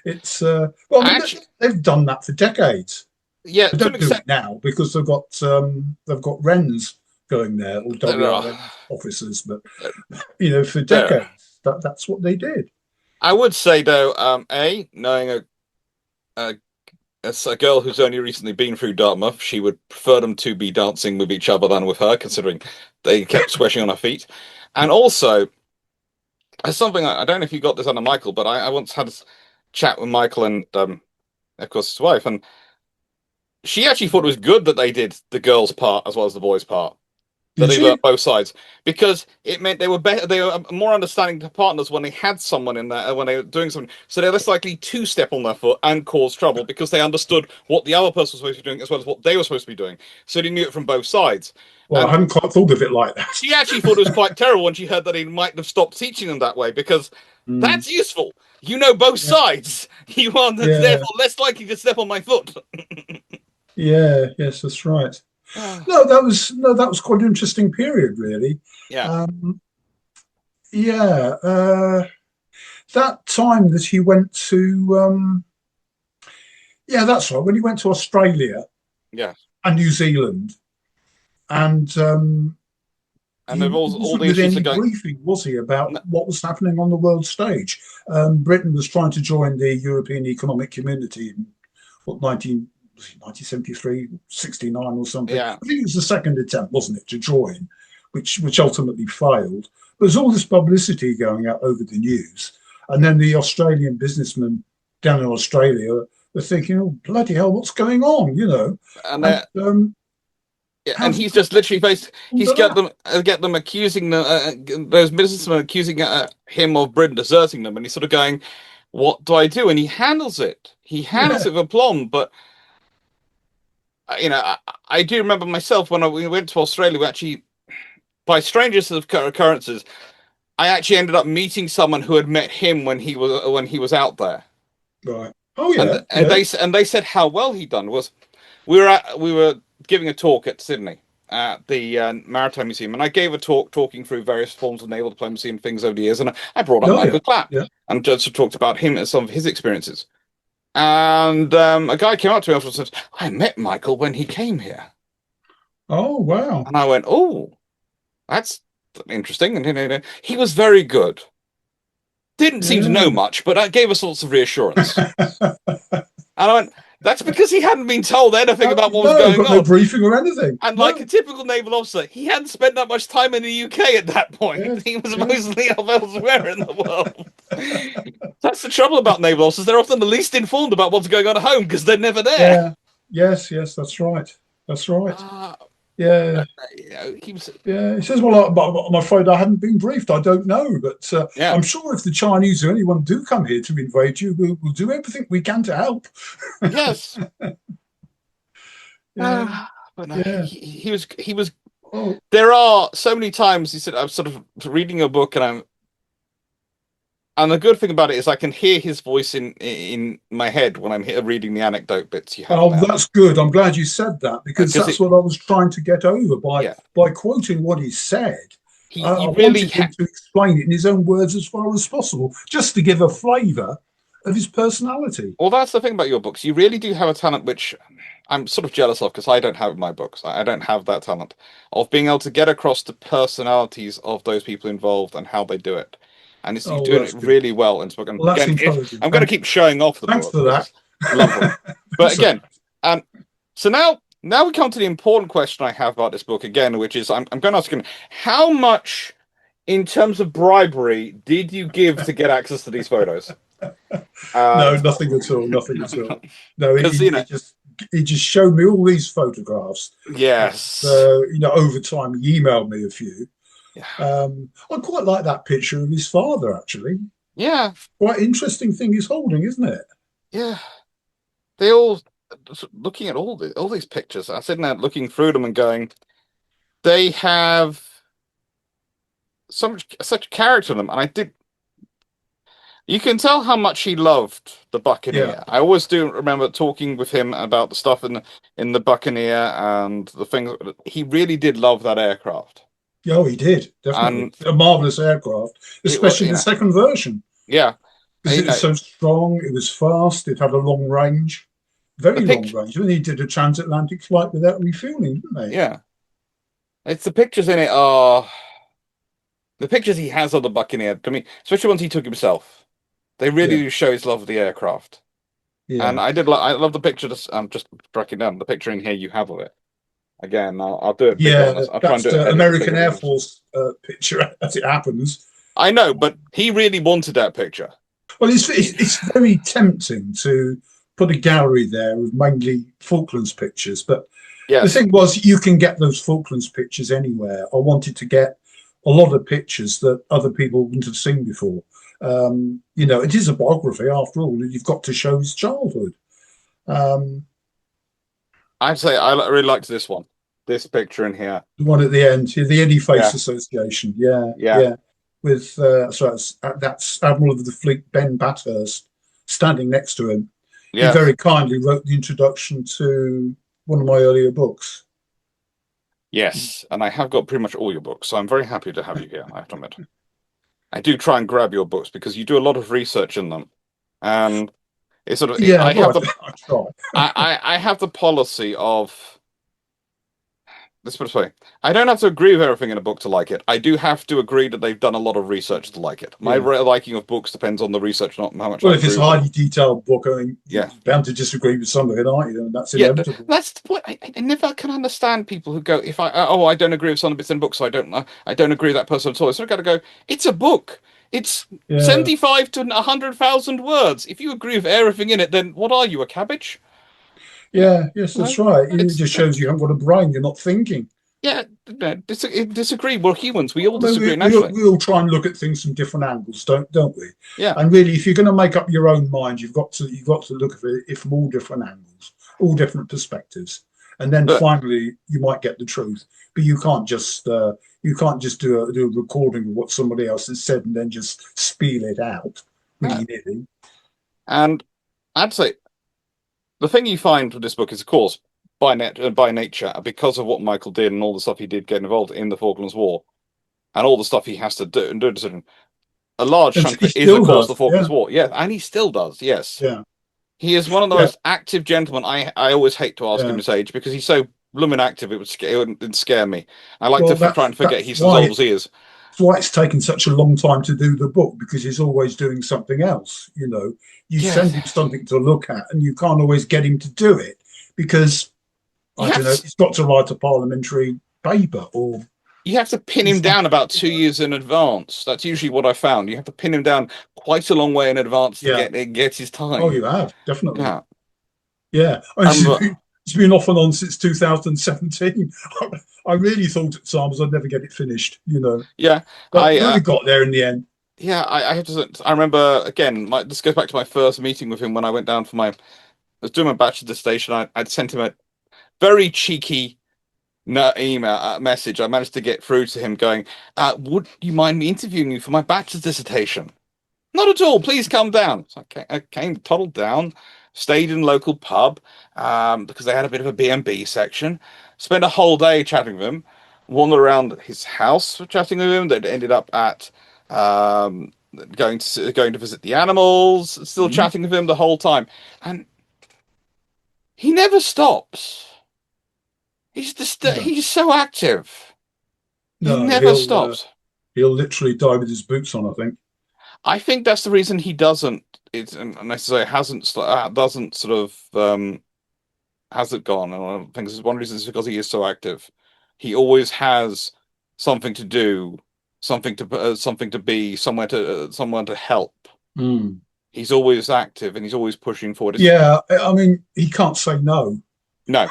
I mean, actually, they've done that for decades. yeah, They to an don't do extent. it now because they've got Wrens going there, or WRN officers. But for There. decades, that's what they did. I would say though, a knowing a as a girl who's only recently been through Dartmouth, she would prefer them to be dancing with each other than with her, considering they kept squashing on her feet. And also, as something I don't know if you got this under Michael, but I once had a chat with Michael and of course his wife, and she actually thought it was good that they did the girls' part as well as the boys' part. That Did they learned she? both sides because it meant they were better. They were more understanding to partners when they had someone in there when they were doing something. So they're less likely to step on their foot and cause trouble because they understood what the other person was supposed to be doing as well as what they were supposed to be doing. So they knew it from both sides. Well, I And hadn't quite thought of it like that. she actually thought it was quite terrible when she heard that he might have stopped teaching them that way because Mm. that's useful. You know both Yeah, sides. You are yeah, therefore less likely to step on my foot. yeah. Yes, that's right. Ah, No, that was quite an interesting period, really. yeah, Um, yeah, that time that he went to, yeah, that's right. When he went to Australia yeah. and New Zealand, and And he they've all wasn't the with issues are any going. briefing, was he, about No, what was happening on the world stage? Britain was trying to join the European Economic Community in what 1973, 69 or something. yeah, I think it was the second attempt, wasn't it, to join, which ultimately failed. There's all this publicity going out over the news, and then the Australian businessmen down in Australia were thinking, "Oh bloody hell, what's going on?" and And yeah, how and do you he's just literally faced. respond to that? Get them accusing those businessmen accusing him of Britain deserting them, and he's sort of going, "What do I do?" And he handles it. He handles Yeah, it with aplomb. But I do remember myself when we went to Australia. We actually, by strangest of occurrences, I actually ended up meeting someone who had met him when he was out there, right. Oh and yeah, yeah. they said how well he'd done. Was we were giving a talk at Sydney at the Maritime Museum, and I gave a talk talking through various forms of naval diplomacy and things over the years, and I brought up Oh yeah, Michael Clapp yeah. and just talked about him and some of his experiences. And a guy came up to me afterwards and said, "I met Michael when he came here," Oh wow. and I went, "Oh, that's interesting." And he was very good. Didn't seem to know Yeah. much, but gave us lots of reassurance. And I went, "That's because he hadn't been told anything about what was No, going got no on." briefing or anything. And like a No. typical naval officer, he hadn't spent that much time in the UK at that point. Yes, He was yes. mostly elsewhere in the world. That's the trouble about naval officers. They're often the least informed about what's going on at home because they're never there. Yeah. Yes, yes, that's right. That's right. Uh, Yeah. he was, Yeah, he says, "Well, I'm afraid I hadn't been briefed. I don't know, but yeah. I'm sure if the Chinese or anyone do come here to invade you, we'll do everything we can to help." Yes. Yeah, But no, yeah. he was. Oh, There are so many times he said, "I'm sort of reading a book and I'm." And the good thing about it is I can hear his voice in my head when I'm reading the anecdote bits you have in oh, there. that's good. I'm glad you said that because Because that's what I was trying to get over yeah, by quoting what he said. he I really wanted him to explain it in his own words as far as possible, just to give a flavour of his personality. Well, that's the thing about your books. You really do have a talent which I'm sort of jealous of because I don't have in my books. I don't have that talent of being able to get across the personalities of those people involved and how they do it. And you're Oh, well, doing it that's good. really well in this book. And Well, that's again, encouraging. I'm going to keep showing off the Thanks book for because that. it's lovely. But So, again, um, so now we come to the important question I have about this book again, which is I'm going to ask him how much in terms of bribery did you give to get access to these photos? no, Uh, nothing at all. Nothing at all. No, because he just showed me all these photographs. yes. Over time, he emailed me a few. Yeah. I quite like that picture of his father, actually. Yeah, Quite interesting thing he's holding, isn't it? yeah. They all looking at all these pictures. I'm sitting there looking through them and going, they have such character in them. And I did. You can tell how much he loved the Yeah. Buccaneer. I always do remember talking with him about the stuff in the Buccaneer and the things. He really did love that aircraft, Oh, he did, definitely. and A marvelous aircraft, it was especially the second version, yeah. because it was so strong, it was fast, it had a long range, The very long picture, range. And he did a transatlantic flight without refueling, didn't they? yeah. It's the pictures in it are the pictures he has of the Buccaneer. To me, especially ones he took himself. They really Yeah. do show his love of the aircraft. And Yeah. I love the picture. Just breaking down the picture in here you have of it. Again, I'll do it bigger on Yeah, this. I'll try and that's do it the edit it American bigger Air because Force picture as it happens. I know, but he really wanted that picture. Well, it's very tempting to put a gallery there of mainly Falklands pictures, but the Yes, thing was, you can get those Falklands pictures anywhere. I wanted to get a lot of pictures that other people wouldn't have seen before. It is a biography after all. You've got to show his childhood. Um, I'd say really liked this one, this picture in here. the one at the end, the Eddie Face Yeah, Association. Yeah, yeah, yeah. With that's Admiral of the Fleet Ben Bathurst standing next to him. He yes, very kindly wrote the introduction to one of my earlier books. yes. And I have got pretty much all your books, so I'm very happy to have you here. I have to admit, I do try and grab your books because you do a lot of research in them, and it's sort of Yeah, I have well, the I try. I have the policy of. Let's put it this way. I don't have to agree with everything in a book to like it. I do have to agree that they've done a lot of research to like it. My Yeah. liking of books depends on the research, not how much I Well, if it's agree a with them. highly detailed book, I mean, you're Yeah. bound to disagree with some of it, aren't you? And that's Yeah, inevitable. that's what I never can understand people who go, if I don't agree with some bits in books, so I don't agree with that person at all. So I got to go, it's a book. It's Yeah, 75 to 100,000 words. If you agree with everything in it, then what are you, a cabbage? Yeah, yeah, yes, that's no, right. It it's just shows you haven't got a brain. You're not thinking. yeah, no, disagree. We're humans. We all I mean, disagree we naturally. we all try and look at things from different angles, don't we? Yeah. And really, if you're going to make up your own mind, you've got to look at it from all different angles, all different perspectives, and then But finally you might get the truth. But you can't just do a recording of what somebody else has said and then just spiel it out no. willy nilly. And I'd say the thing you find with this book is, of course, by nature, because of what Michael did and all the stuff he did get involved in the Falklands War, and all the stuff he has to do and do, a large And chunk of he it is, of still course, the does, Falklands yeah, War. Yeah, and he still does. Yes, yeah, he is one of the yeah, most active gentlemen. I always hate to ask him yeah. his age because he's so blooming active. It would scare me. I like to Well, try and forget that's he's as why old as he is. That's why it's taken such a long time to do the book because he's always doing something else. You Yeah, send him something to look at, and you can't always get him to do it because you I don't have know. to, He's got to write a parliamentary paper or you have to pin him down something. about 2 years in advance. That's usually what I found. You have to pin him down quite a long way in advance to Yeah. get his Oh, time. you have definitely. Yeah, Yeah. I remember. It's been off and on since 2017. I really thought at times I'd never get it finished. Yeah, But I we got there in the end. yeah, I have to. I remember again. This goes back to my first meeting with him when I went down for my. I was doing my bachelor's dissertation. I'd sent him a very cheeky email message. I managed to get through to him, going, "Would you mind me interviewing you for my bachelor's dissertation?" Not at all. Please come down. So I came, toddled down, stayed in a local pub, because they had a bit of a B&B section. Spent a whole day chatting with him, wandered around his house chatting with him. That ended up at um, going to visit the animals, still Mhm. chatting with him the whole time, and he never stops. No, He's so active. He no, never stops. he'll literally die with his boots on. I think. I think that's the reason he doesn't. It's and I say doesn't sort of hasn't gone. And I think this is one reason is because he is so active. He always has something to do, something to be, someone to help. Mm. He's always active and he's always pushing forward. Yeah, I mean, he can't say no. No,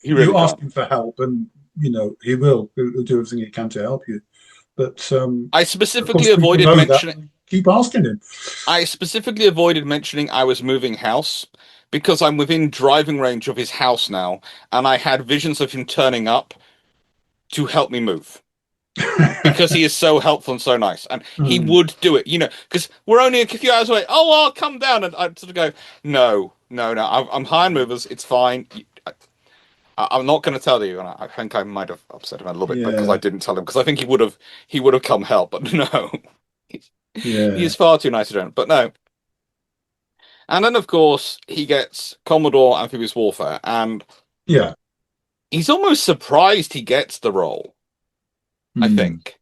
he really You ask can't. him for help, and he will. He'll do everything he can to help you. But I of specifically course, people avoided know that. mentioning. And keep asking him. I specifically avoided mentioning I was moving house because I'm within driving range of his house now, and I had visions of him turning up to help me move because he is so helpful and so nice, and he Mm, would do it. Because we're only a few hours away. Oh, I'll come down, and I'd sort of go, no, no, no. I'm hiring movers. It's fine. I'm not going to tell you, and I think I might have upset him a little bit because I yeah, didn't tell him because I think he would have come help, but no, he yeah, is far too nice to do. But no, and then of course he gets Commodore amphibious warfare, and yeah. he's almost surprised he gets the role. I Mm, think.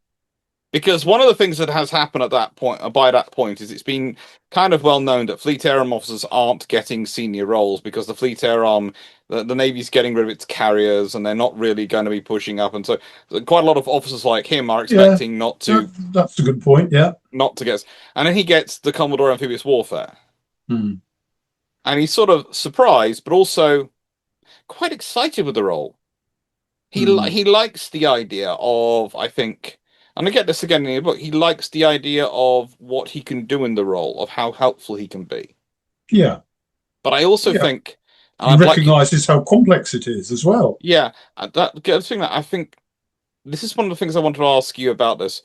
Because one of the things that has happened at that point, by that point, is it's been kind of well known that Fleet Air Arm officers aren't getting senior roles because the Fleet Air Arm, the Navy's getting rid of its carriers, and they're not really going to be pushing up. And so, quite a lot of officers like him are Yeah, expecting not to, that's a good point. Yeah. not to get. And then he gets the Commodore Amphibious Warfare, Hmm. and he's sort of surprised, but also quite excited with the role. Hmm. He likes the idea of, I think, and I get this again in the book. He likes the idea of what he can do in the role, of how helpful he can be. Yeah. But I also Yeah. think, and He I'd like, recognises how complex it is as well. yeah, the thing that I think this is one of the things I wanted to ask you about this.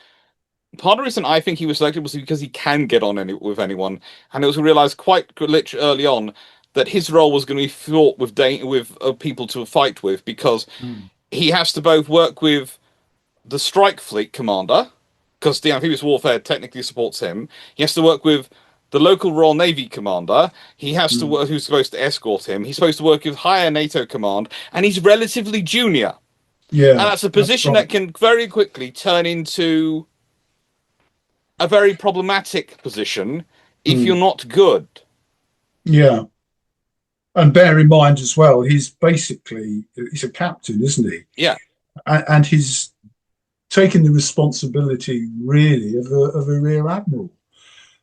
Part of the reason I think he was selected was because he can get on with anyone, and it was realized quite literally early on that his role was going to be fraught with people to fight with because Hmm. he has to both work with the Strike Fleet commander, because the amphibious warfare technically supports him. He has to work with the local Royal Navy commander. He has to Hmm. work, who's supposed to escort him. He's supposed to work with higher NATO command, and he's relatively junior. And Yeah, that's a that's position right. that can very quickly turn into a very problematic position if you're Hmm. not good. Yeah. And bear in mind as well, he's a captain, isn't he? Yeah. And he's taken the responsibility really of a rear admiral,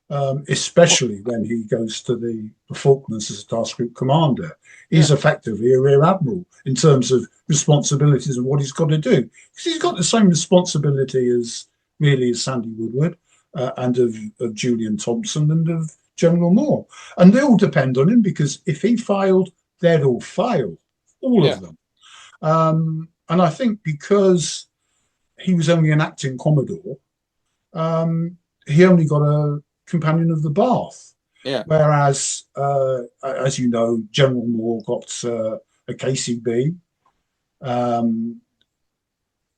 Well, especially when he goes to the Falklands as a task group commander. yeah. He's effectively a rear admiral in terms of responsibilities and what he's got to do. Because he's got the same responsibility as really as Sandy Woodward and of Julian Thompson and of General Moore. And they all depend on him because if he failed, they'd all fail, all Yeah. of them. And I think because he was only an acting Commodore, he only got a companion of the Bath. Yeah. Whereas, as you know, General Moore got a KCB. Um,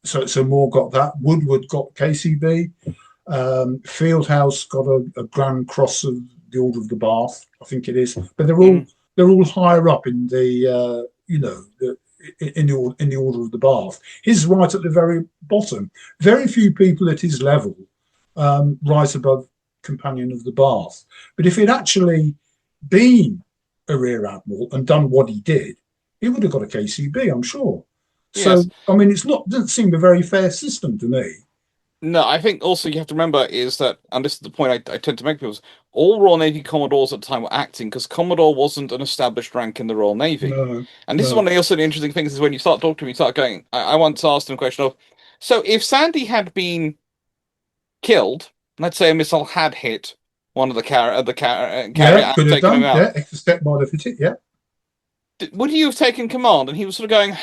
so Moore got that. Woodward got KCB. Fieldhouse got a Grand Cross of the Order of the Bath, I think it is. But Mm, they're all higher up in the in the Order of the Bath. He's right at the very bottom. Very few people at his level rise above Companion of the Bath. But if he'd actually been a rear admiral and done what he did, he would have got a KCB, I'm sure. yes. So I mean, doesn't seem a very fair system to me. No, I think also you have to remember is that, and this is the point I tend to make people, is all Royal Navy Commodores at the time were acting because Commodore wasn't an established rank in the Royal Navy. No, And this is one no, of the also the interesting things is when you start talking to me, you start going, I once asked him a question of, so if Sandy had been killed, let's say a missile had hit one of carrier yeah, and could have taken him done. out, Yeah, extra step might have hit it. Yeah, would you have taken command? And he was sort of going,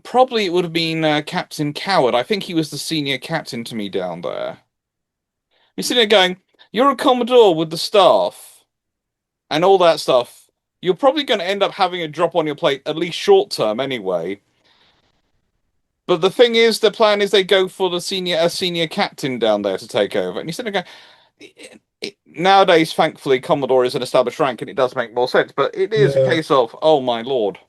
probably it would have been Captain Coward. I think he was the senior captain to me down there. You're sitting there going, you're a Commodore with the staff and all that stuff. You're probably going to end up having a drop on your plate, at least short term anyway. But the thing is, the plan is they go for a senior captain down there to take over. And you sit there going, nowadays, thankfully, Commodore is an established rank and it does make more sense. But it is a yeah. case of, oh my lord.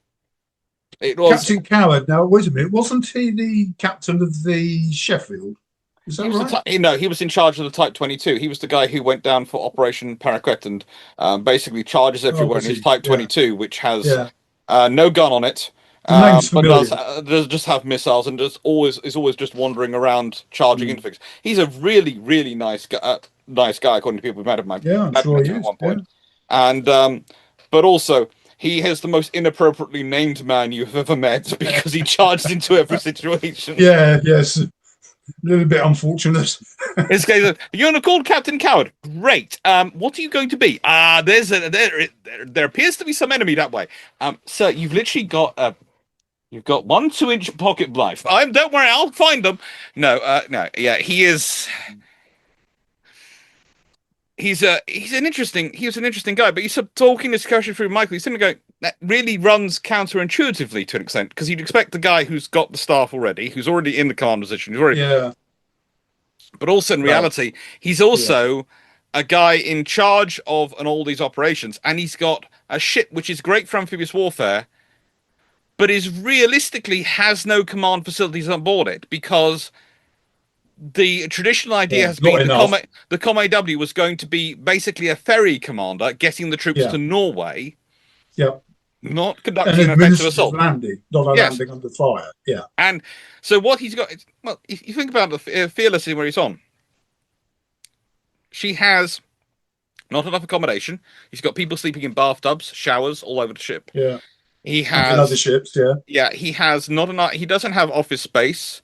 It was Captain Coward. Now, wait a minute. Wasn't he the captain of the Sheffield? Is He that was right? no, he was in charge of the Type 22. He was the guy who went down for Operation Paraquet and basically charges Oh, everywhere in was his he? Type Yeah, 22, which has yeah. no gun on it, The name's but familiar. does just have missiles and is always just wandering around charging Hmm. infix. He's a really really nice guy according to people who've Yeah, I'm sure met he him at is. one Yeah, point, and but also. He is the most inappropriately named man you've ever met because he charges into every situation. yeah, yes. A little bit unfortunate. This guy's you're called Captain Coward. Great. What are you going to be? There appears to be some enemy that way. Sir, you've literally got 1 2 inch pocket knife. Don't worry, I'll find them. No, no, yeah, he was an interesting guy, but he's talking this discussion through Michael. He's sitting there going that really runs counterintuitively to an extent because you'd expect the guy who's got the staff already, who's already in the command position, who's already Yeah. but also in Well, reality, he's yeah. also a guy in charge of all these operations, and he's got a ship which is great for amphibious warfare, but is realistically has no command facilities on board it because the traditional idea Yeah, has not been enough. the Commodore was going to be basically a ferry commander getting the troops Yeah, to Norway, yeah. not An conducting an offensive administrative assault. landing, not a Yes, landing under fire. Yeah. and so what he's got, well, if you think about the Fearless where he's on, she has not enough accommodation. He's got people sleeping in bathtubs, showers all over the ship. Yeah. He And in other has, ships, yeah. yeah, he has not enough. He doesn't have office space.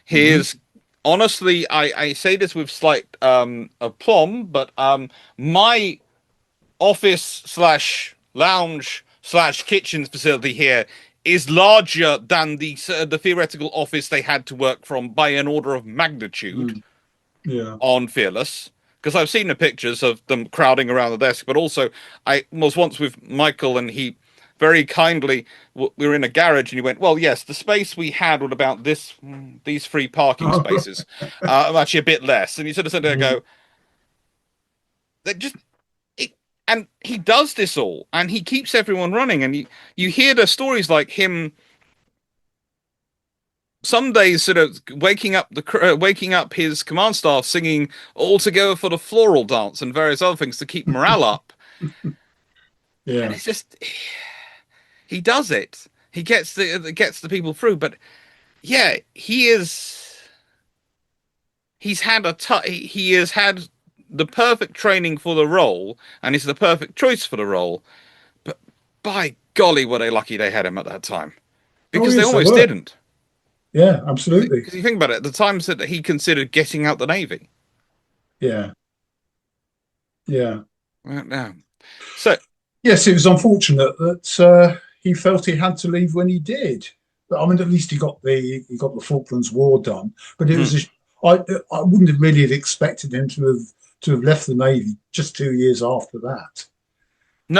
Hmm. His honestly, I say this with slight aplomb, but my office slash lounge slash kitchen facility here is larger than the theoretical office they had to work from by an order of magnitude Mm. Yeah. on Fearless. Because I've seen the pictures of them crowding around the desk, but also I was once with Michael and he very kindly we were in a garage and he went, well, yes, the space we had was about these three parking spaces, actually a bit less. And you sort of sit there and Mm. go, they just it, and he does this all and he keeps everyone running and you hear the stories like him some days sort of waking up his command staff singing all together for the floral dance and various other things to keep morale up. And Yeah. it's just he does it. He gets the people through, but yeah, he has had the perfect training for the role and is the perfect choice for the role. But by golly, were they lucky they had him at that time, Oh, because they yes, they almost were. didn't. Yeah, absolutely. Because you think about it, the times that he considered getting out the navy. Yeah. Yeah. Well, no. So Yes, it was unfortunate that he felt he had to leave when he did. But I mean, at least he got the Falklands War done. But it hmm. was I wouldn't have really have expected him to have left the Navy just 2 years after that.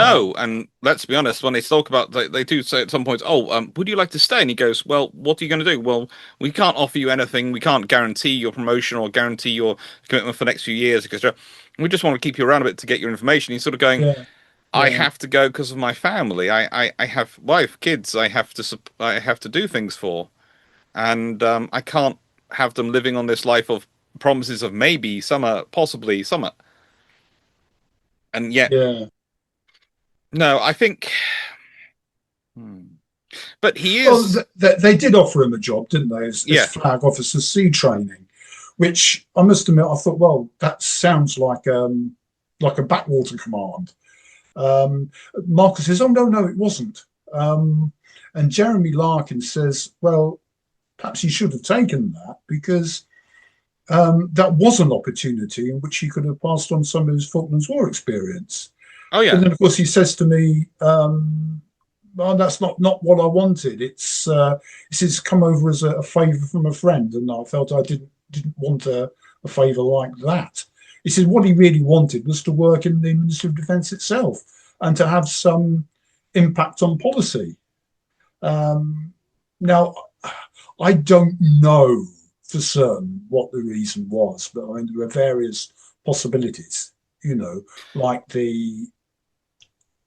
Uh, No, and let's be honest, when they talk about they do say at some point, "Oh, would you like to stay?" And he goes, "Well, what are you going to do?" Well, we can't offer you anything. We can't guarantee your promotion or guarantee your commitment for the next few years, etc. We just want to keep you around a bit to get your information. He's sort of going, yeah, "I yeah, have to go because of my family. I have wife, kids. I have to do things for, and I can't have them living on this life of promises of maybe summer, possibly summer." And yet, yeah. no, I think. Hmm. But he Well, is, they did offer him a job, didn't they, as yeah. flag officer sea training, which I must admit I thought, well, that sounds like a backwater command. Marcus says, "Oh no, it wasn't." And Jeremy Larkin says, "Well, perhaps he should have taken that because that was an opportunity in which he could have passed on some of his Falklands War experience." Oh But yeah. then, of course, he says to me, "Well, that's not what I wanted. It's come over as a favour from a friend, and I felt I didn't want a favour like that." He said what he really wanted was to work in the Ministry of Defence itself and to have some impact on policy. Now, I don't know for certain what the reason was, but I mean there are various possibilities. You know, like the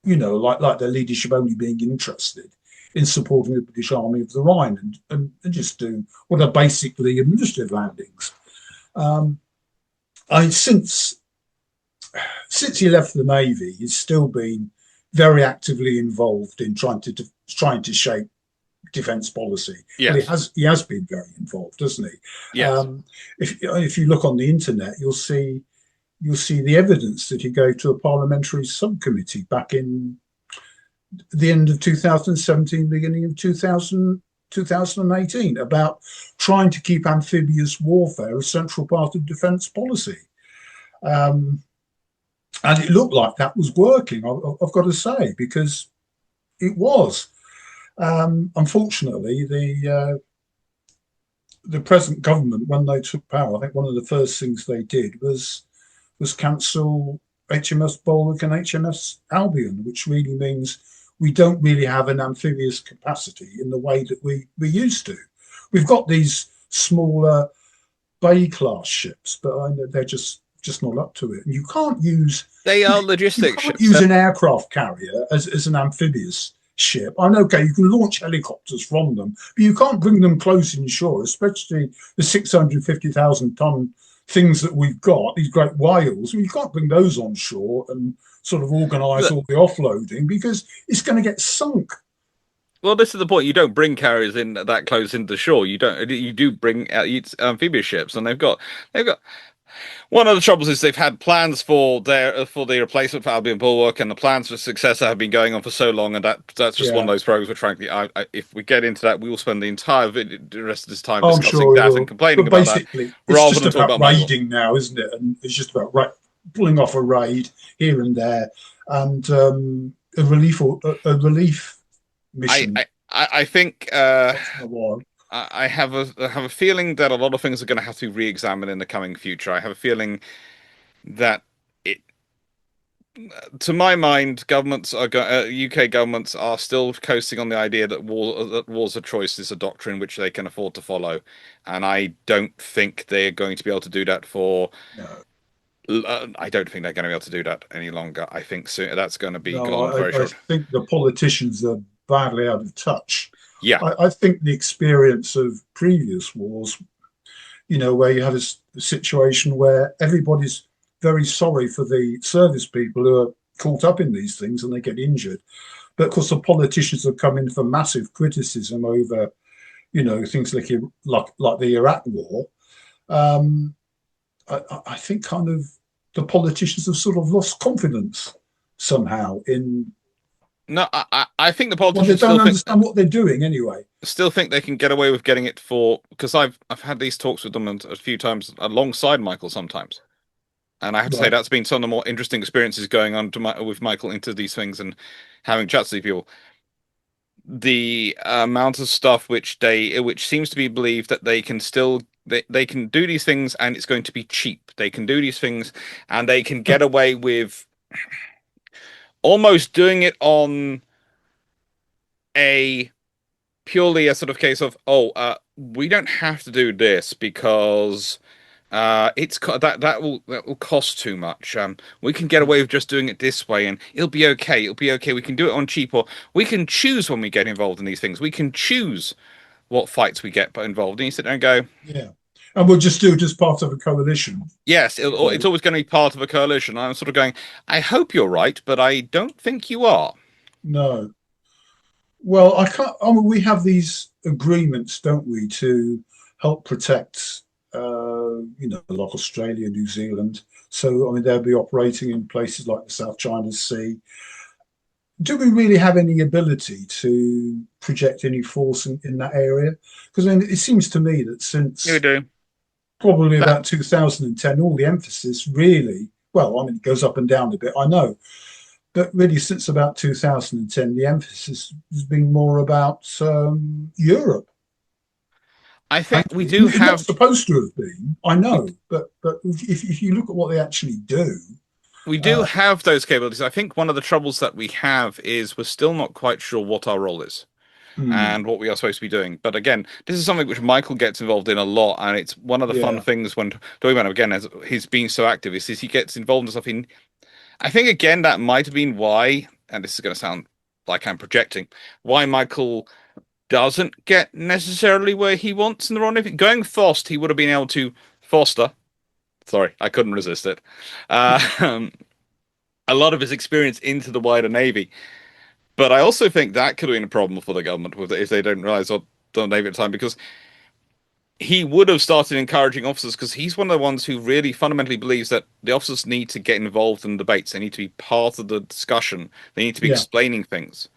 like their leadership only being interested in supporting the British Army of the Rhine and just doing what are basically administrative landings. Um, I since he left the Navy, he's still been very actively involved in trying to shape defence policy. Well, Yes. he has been very involved, doesn't he? Yes. If you look on the internet, you'll see the evidence that he gave to a parliamentary subcommittee back in the end of 2017, beginning of 2018, about trying to keep amphibious warfare a central part of defence policy. Um, and it looked like that was working, I've got to say, because it was. Unfortunately, the present government, when they took power, I think one of the first things they did was cancel HMS Bulwark and HMS Albion, which really means we don't really have an amphibious capacity in the way that we used to. We've got these smaller Bay class ships, but they're just not up to it. And They are you logistics can't ships. use an aircraft carrier as an amphibious ship. I know, okay, you can launch helicopters from them, but you can't bring them close inshore, especially the 650,000 ton things that we've got, these great whales. You can't bring those on shore and sort of organise all the offloading because it's going to get sunk. Well, this is the point. You don't bring carriers in that close into shore. You don't. You do bring amphibious ships, and they've got. One of the troubles is they've had plans for the replacement for Albion Bulwark, and the plans for successor have been going on for so long, and that's just one of Yeah, those programs which, frankly, if we get into that, we will spend the rest of this time I'm discussing sure it that and will. complaining But about that, basically, it's rather just than talk about about Michael. raiding now, isn't it? And it's just about pulling off a raid here and there, and a relief I mission I I think once in a while. I have a feeling that a lot of things are going to have to be re-examined in the coming future. I have a feeling that it, to my mind, UK governments are still coasting on the idea that wars of choice is a doctrine which they can afford to follow, and I don't think they're going to be able to do that for. No, I don't think they're going to be able to do that any longer. I think soon that's going to be no, gone very I short. think the politicians are badly out of touch. Yeah, I think the experience of previous wars, where you have a situation where everybody's very sorry for the service people who are caught up in these things and they get injured. But of course, the politicians have come in for massive criticism over, things like the Iraq War. Um, I think kind of the politicians have sort of lost confidence somehow in. no, I think the Well, they politicians don't understand what they're doing anyway. still think they can get away with getting it for, because I've had these talks with them a few times alongside Michael sometimes. And I have to say Right. that's been some of the more interesting experiences going on with Michael into these things and having chats with people. The amount of stuff which seems to be believed that they can do these things and it's going to be cheap. They can do these things and they can get away with almost doing it on a purely a sort of case of, we don't have to do this because that will cost too much. We can get away with just doing it this way, and it'll be okay. It'll be okay. We can do it on cheap, or we can choose when we get involved in these things. We can choose what fights we get involved. And you sit there and go, Yeah. And we'll just do it as part of a coalition. yes, it's always going to be part of a coalition. I'm sort of going, I hope you're right, but I don't think you are. No. Well, I can't. I mean, we have these agreements, don't we, to help protect, like Australia, New Zealand. So, I mean, they'll be operating in places like the South China Sea. Do we really have any ability to project any force in that area? Because I mean, it seems to me that You since do probably that. about 2010, all the emphasis really, well, I mean, it goes up and down a bit, I know, but really since about 2010, the emphasis has been more about Europe. I think And we do it's not have supposed to have been, I we know, but if you look at what they actually do, we do uh, have those capabilities. I think one of the troubles that we have is we're still not quite sure what our role is hmm, and what we are supposed to be doing. But again, this is something which Michael gets involved in a lot, and it's one of the fun yeah, things when talking about him again, as he's being so active, is he gets involved in stuff. I think again that might have been why, and this is going to sound like I'm projecting, why Michael doesn't get necessarily where he wants in the run. If going Fost, he would have been able to foster. Sorry, I couldn't resist it. Uh, a lot of his experience into the wider navy. But I also think that could have been a problem for the government with if they don't realize what the navy at the time, because he would have started encouraging officers, because he's one of the ones who really fundamentally believes that the officers need to get involved in debates. They need to be part of the discussion. They need to be yeah, explaining things.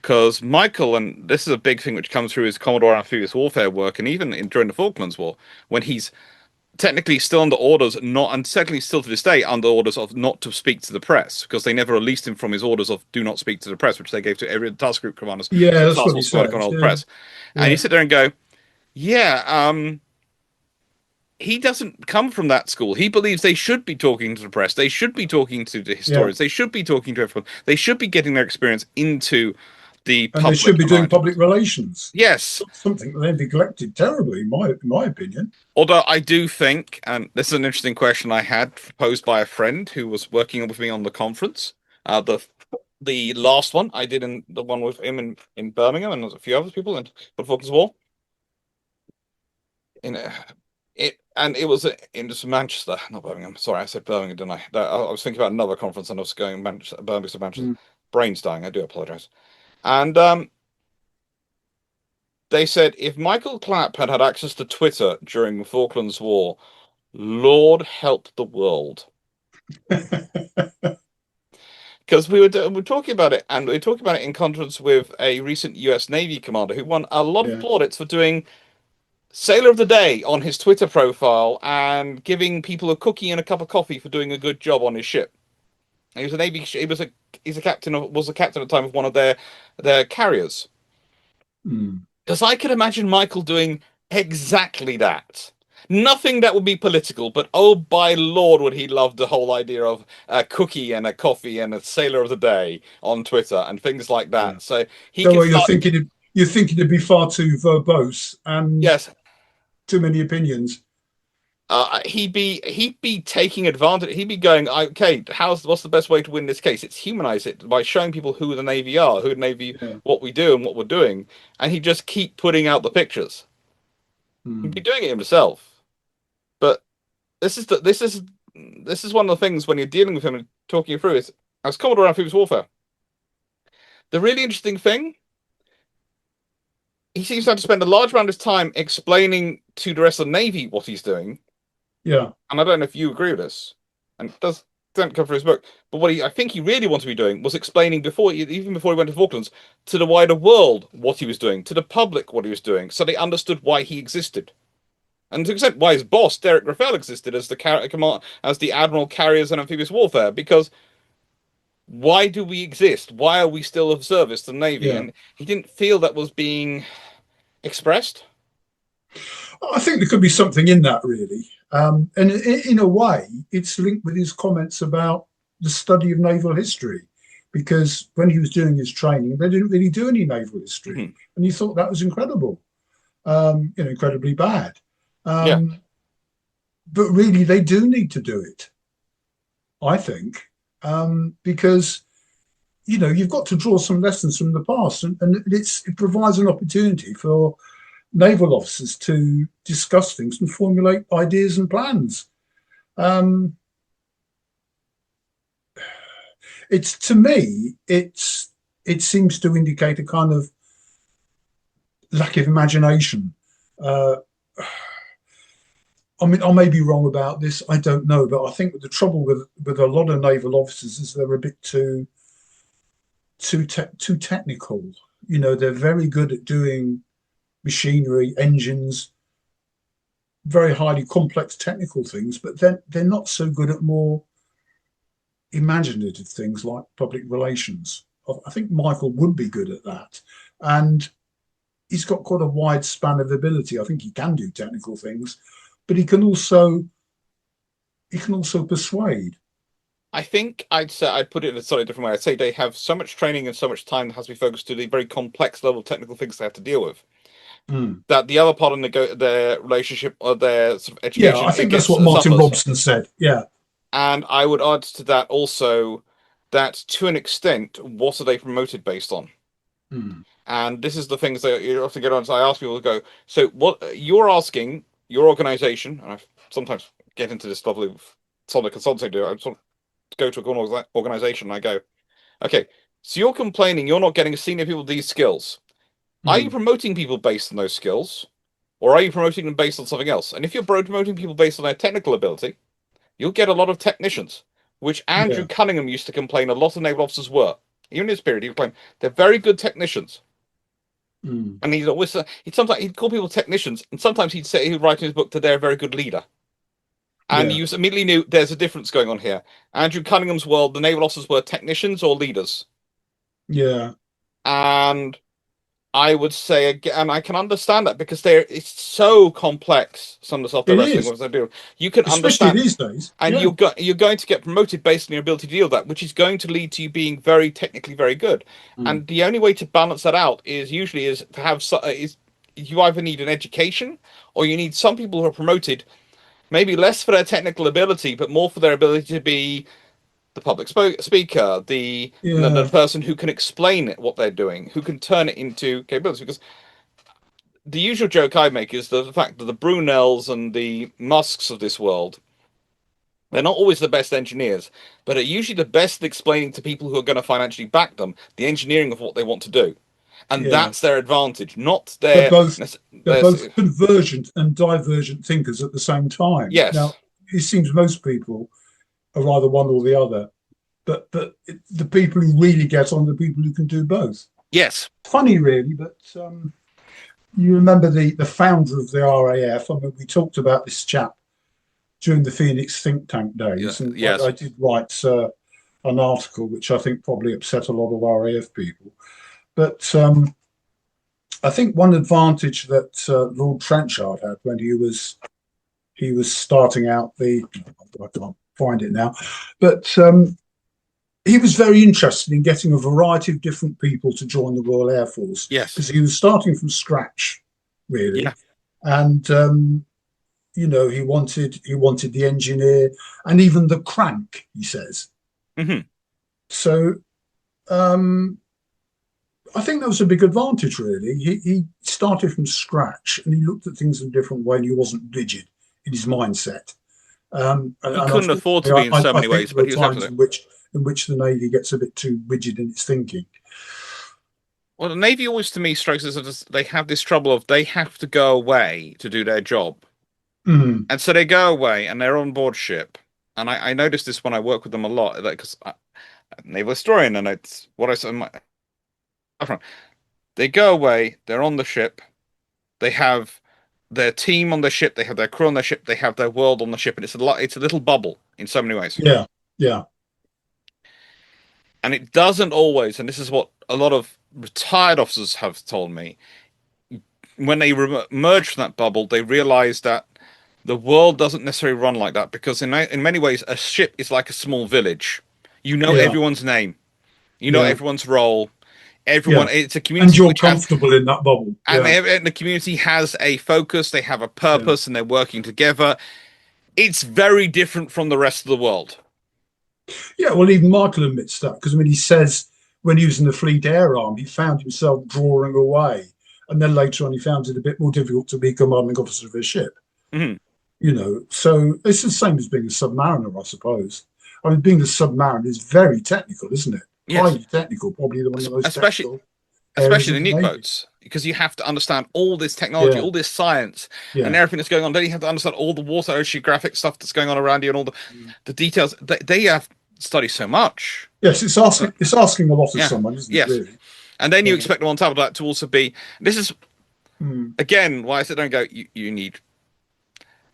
Because Michael, and this is a big thing which comes through his Commodore amphibious warfare work, and even during the Falklands War, when he's technically still under orders, not, and technically still to this day under orders of not to speak to the press, because they never released him from his orders of do not speak to the press, which they gave to every task group commanders, yeah, that's task what he force commander, says. command of the Yeah, press. And yeah, you sit there and go, yeah, he doesn't come from that school. He believes they should be talking to the press. They should be talking to the yeah. historians. They should be talking to everyone. They should be getting their experience into the And they should public be doing mind. public relations. Yes. Something that they've neglected terribly, in my opinion. Although I do think, and this is an interesting question I had posed by a friend who was working with me on the conference, the The last one I did, in the one with him in Birmingham, and there's a few other people in the Falklands War. In it was in just Manchester, not Birmingham. Sorry, I said Birmingham, didn't I? I was thinking about another conference, and I was going Manchester, Birmingham to Manchester. Mm. Brain's dying. I do apologize. And they said if Michael Clapp had had access to Twitter during the Falklands War, Lord help the world. Because we were talking about it, and we were talking about it in contrast with a recent US Navy commander who won a lot of Yeah. plaudits for doing Sailor of the Day on his Twitter profile and giving people a cookie and a cup of coffee for doing a good job on his ship. He was a Navy. He's a captain of was a captain at the time of one of their carriers. Mm. Because I could imagine Michael doing exactly that. Nothing that would be political, but oh, by Lord, would he love the whole idea of a cookie and a coffee and a Sailor of the Day on Twitter and things like Yeah. that. So he So could what start. you're thinking it'd be far too verbose and Yes, too many opinions. he'd be taking advantage. He'd be going, okay, what's the best way to win this case? It's humanize it by showing people who the Navy are, who the Navy, Yeah. what we do and what we're doing, and he'd just keep putting out the pictures. He'd be Mm. doing it himself. But this is one of the things when you're dealing with him and talking through it as Commodore amphibious warfare. The really interesting thing, he seems to have to spend a large amount of his time explaining to the rest of the Navy what he's doing. Yeah. And I don't know if you agree with this, and it don't come through his book. But what I think he really wanted to be doing was explaining even before he went to Falklands, to the wider world what he was doing, to the public what he was doing, so they understood why he existed. And to an extent, why his boss, Derek Rafael, existed as the Admiral Carriers and Amphibious Warfare, because why do we exist? Why are we still of service to the Navy? Yeah. And he didn't feel that was being expressed. I think there could be something in that, really. And in a way, it's linked with his comments about the study of naval history, because when he was doing his training, they didn't really do any naval history, Mhm. and he thought that was incredible, incredibly bad. Yeah, Um, but really, they do need to do it, I think, because you've got to draw some lessons from the past, and it provides an opportunity for naval officers to discuss things and formulate ideas and plans. Um, it's to me, it seems to indicate a kind of lack of imagination. Uh, I mean, I may be wrong about this. I don't know, but I think the trouble with a lot of naval officers is they're a bit too technical. They're very good at doing machinery, engines, very highly complex technical things, but then they're not so good at more imaginative things like public relations. I think Michael would be good at that, and he's got quite a wide span of ability. I think he can do technical things, but he can also persuade. I think I'd put it in a slightly different way. I'd say they have so much training and so much time that has to be focused to the very complex level of technical things they have to deal with. Mm. That the other part of their relationship or their sort of Yeah, education, I it think that's gets what Martin suffers. Robson said. Yeah. And I would add to that also that to an extent, what are they promoted based on? Mm. And this is the things that you often get on. So I ask people to go, so what you're asking your organization, and I sometimes get into this level of some of the consulting I do, I sort of go to an organization and I go, okay, so you're complaining you're not getting senior people these skills. Are you Mm. promoting people based on those skills? Or are you promoting them based on something else? And if you're promoting people based on their technical ability, you'll get a lot of technicians, which Andrew Yeah. Cunningham used to complain a lot of naval officers were. Even in his period, he would claim they're very good technicians. Mm. And he'd call people technicians, and sometimes he'd write in his book that they're a very good leader. And Yeah. you immediately knew there's a difference going on here. Andrew Cunningham's world, the naval officers were technicians or leaders. Yeah. And I would say again, and I can understand that because it's so complex. Some of the stuff they're It wrestling is, with, they do. You can especially understand, these days. and Yeah. you're going to get promoted based on your ability to deal with that, which is going to lead to you being very technically very good. Mm. And the only way to balance that out is to have is you either need an education or you need some people who are promoted maybe less for their technical ability, but more for their ability to be the public speaker, the Yeah, person who can explain it, what they're doing, who can turn it into capabilities. Because the usual joke I make is the fact that the Brunels and the Musks of this world, they're not always the best engineers, but are usually the best at explaining to people who are going to financially back them the engineering of what they want to do. And yeah. that's their advantage, not They're their. both they're their both convergent and divergent thinkers at the same time. Now, yes, it seems most people are either one or the other, but the people who really get on are the people who can do both. yes, Funny, really, but you remember the founder of the RAF. I mean, we talked about this chap during the Phoenix think tank days, and I yes. did write an article which I think probably upset a lot of RAF people. But I think one advantage that Lord Trenchard had when he was starting out I can't find it now, but he was very interested in getting a variety of different people to join the Royal Air Force Yes. because he was starting from scratch, Yeah. really, and he wanted the engineer and even the crank. He says Hmm. so. Um, I think that was a big advantage, really. He started from scratch and he looked at things in a different way and he wasn't rigid in his mindset. He And couldn't afford to unfortunately, be in so I many think ways, there but are he was able times to. in which the Navy gets a bit too rigid in its thinking. Well, the Navy always, to me, strikes as they have this trouble of they have to go away to do their job. Mm, And so they go away and they're on board ship. And I noticed this when I work with them a lot, because I'm a naval historian and it's what I said. They go away, they're on the ship, they have their team on the ship, they have their crew on their ship, they have their world on the ship, and it's a little bubble in so many ways. yeah, yeah, And it doesn't always, and this is what a lot of retired officers have told me, when they emerge from that bubble, they realize that the world doesn't necessarily run like that because in many ways a ship is like a small village. You know yeah, everyone's name, you know yeah, everyone's role. yeah. Everyone, it's a And community you're which has, comfortable in that bubble. and Yeah, the community has a focus, they have a yeah, purpose, and they're working together. It's very different from the rest of the world. yeah. Well, even Michael admits that because I mean, he says when he was in the Fleet Air Arm, he found himself drawing away, and then later on, he found it a bit more difficult to be commanding officer of a ship. Mhm. So it's the same as being a submariner, I suppose. I mean, being a submariner is very technical, isn't it? Yes, Highly technical, probably one of the most especially technical areas especially of the the nuke Navy. boats, because you have to understand all this technology, Yeah, all this science, and yeah. everything that's going on. Then you have to understand all the water oceanographic stuff that's going on around you, and all the details. They have studied so much. Yes, it's asking a lot of Yeah, someone, isn't it? yes, Really? and then you Uh, expect them on top of that to also be. This is mm, again why I sit there and go. You need.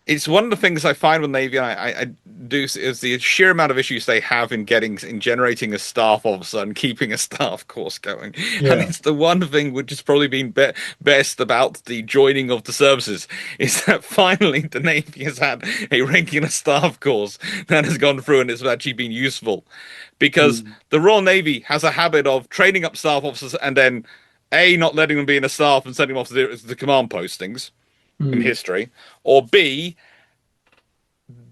It's one of the things I find with Navy, and I do, is the sheer amount of issues they have in generating a staff officer and keeping a staff course going. And yeah. it's the one thing which has probably been best about the joining of the services is that finally the Navy has had a regular staff course that has gone through and it's actually been useful, because Mm, the Royal Navy has a habit of training up staff officers and then A, not letting them be in a staff and sending them off to the command postings in mm, history, or B,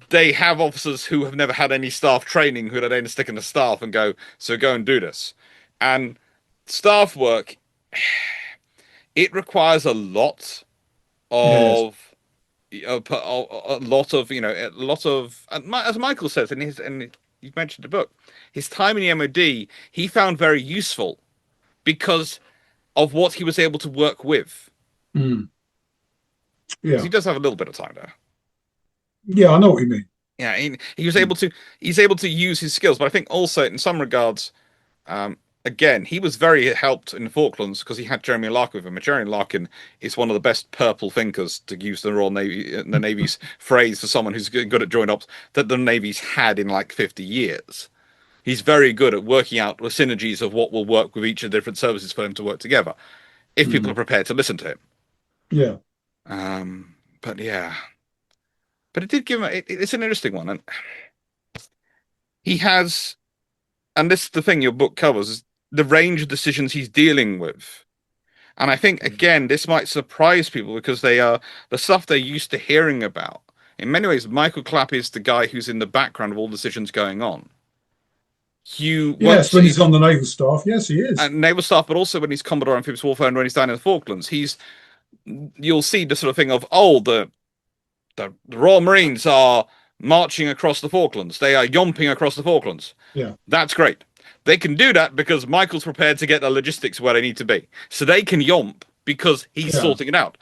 they have officers who have never had any staff training who they then stick in the staff and go, so go and do this. And staff work, it requires a lot yes. of a lot of as Michael says and you mentioned the book, his time in the MOD he found very useful because of what he was able to work with, Mm, because yeah. he does have a little bit of time there. Yeah, I know what you mean. Yeah, he was Mm, able to use his skills, but I think also in some regards, again, he was very helped in the Falklands because he had Jeremy Larkin with him. And Jeremy Larkin is one of the best purple thinkers, to use the Royal Navy, the Navy's phrase for someone who's good at joint ops, that the Navy's had in like 50 years. He's very good at working out the synergies of what will work with each of the different services for them to work together, if people are mm, prepared to listen to him. yeah. But yeah, but it did give him. It's an interesting one, and he has. And this is the thing your book covers, is the range of decisions he's dealing with. And I think again, this might surprise people because they are the stuff they're used to hearing about. In many ways, Michael Clapp is the guy who's in the background of all decisions going on. You won't Yes, when see he's on the naval staff, yes, he is. naval staff, but also when he's Commodore amphibious warfare and when he's down in the Falklands, you'll see the sort of thing of, oh, the Royal Marines are marching across the Falklands. They are yomping across the Falklands. Yeah, That's great. They can do that because Michael's prepared to get the logistics where they need to be. So they can yomp because he's yeah, sorting it out.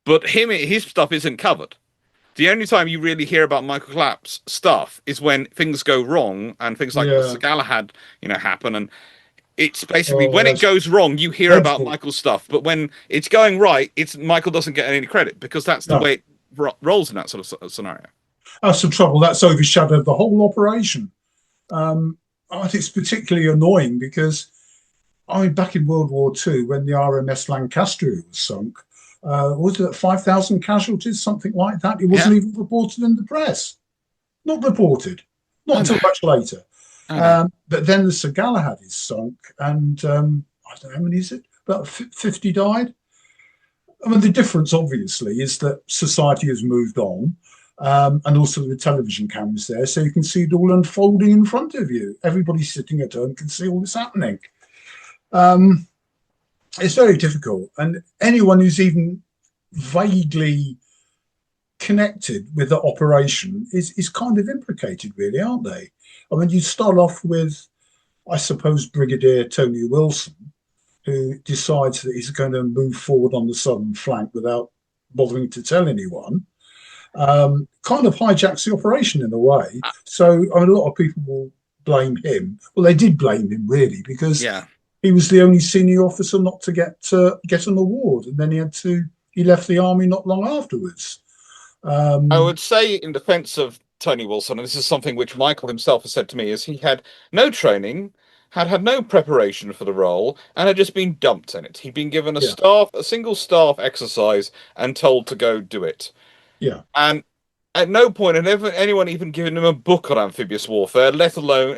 But his stuff isn't covered. The only time you really hear about Michael Clapp's stuff is when things go wrong and things like the yeah. Sir Galahad, happen. And it's basically Oh, when it that's goes wrong, you hear about dreadful. Michael's stuff. But when it's going right, it's Michael doesn't get any credit because that's the No, way it rolls in that sort of scenario. that's the trouble. That's overshadowed the whole operation. Um, I think it's particularly annoying because I mean, back in World War II, when the RMS Lancastria was sunk, was it 5,000 casualties, something like that? It Yeah, wasn't even reported in the press. Not reported. Not I until know, much later. I know. But then the Sir Galahad is sunk, and I don't know how many is it? About 50 died. I mean, the difference, obviously, is that society has moved on, and also the television cameras there, so you can see it all unfolding in front of you. Everybody sitting at home can see all this happening. Um, it's very difficult, and anyone who's even vaguely connected with the operation is kind of implicated, really, aren't they? I mean, you start off with, I suppose, Brigadier Tony Wilson, who decides that he's going to move forward on the southern flank without bothering to tell anyone. Kind of hijacks the operation in a way. Uh, So I mean, a lot of people will blame him. Well, they did blame him really because yeah, he was the only senior officer not to get an award, and then he left the army not long afterwards. I Um, would say in defense of Tony Wilson, and this is something which Michael himself has said to me, is he had no training, had no preparation for the role, and had just been dumped in it. He'd been given yeah, a single staff exercise and told to go do it. yeah, And at no point had anyone even given him a book on amphibious warfare, let alone,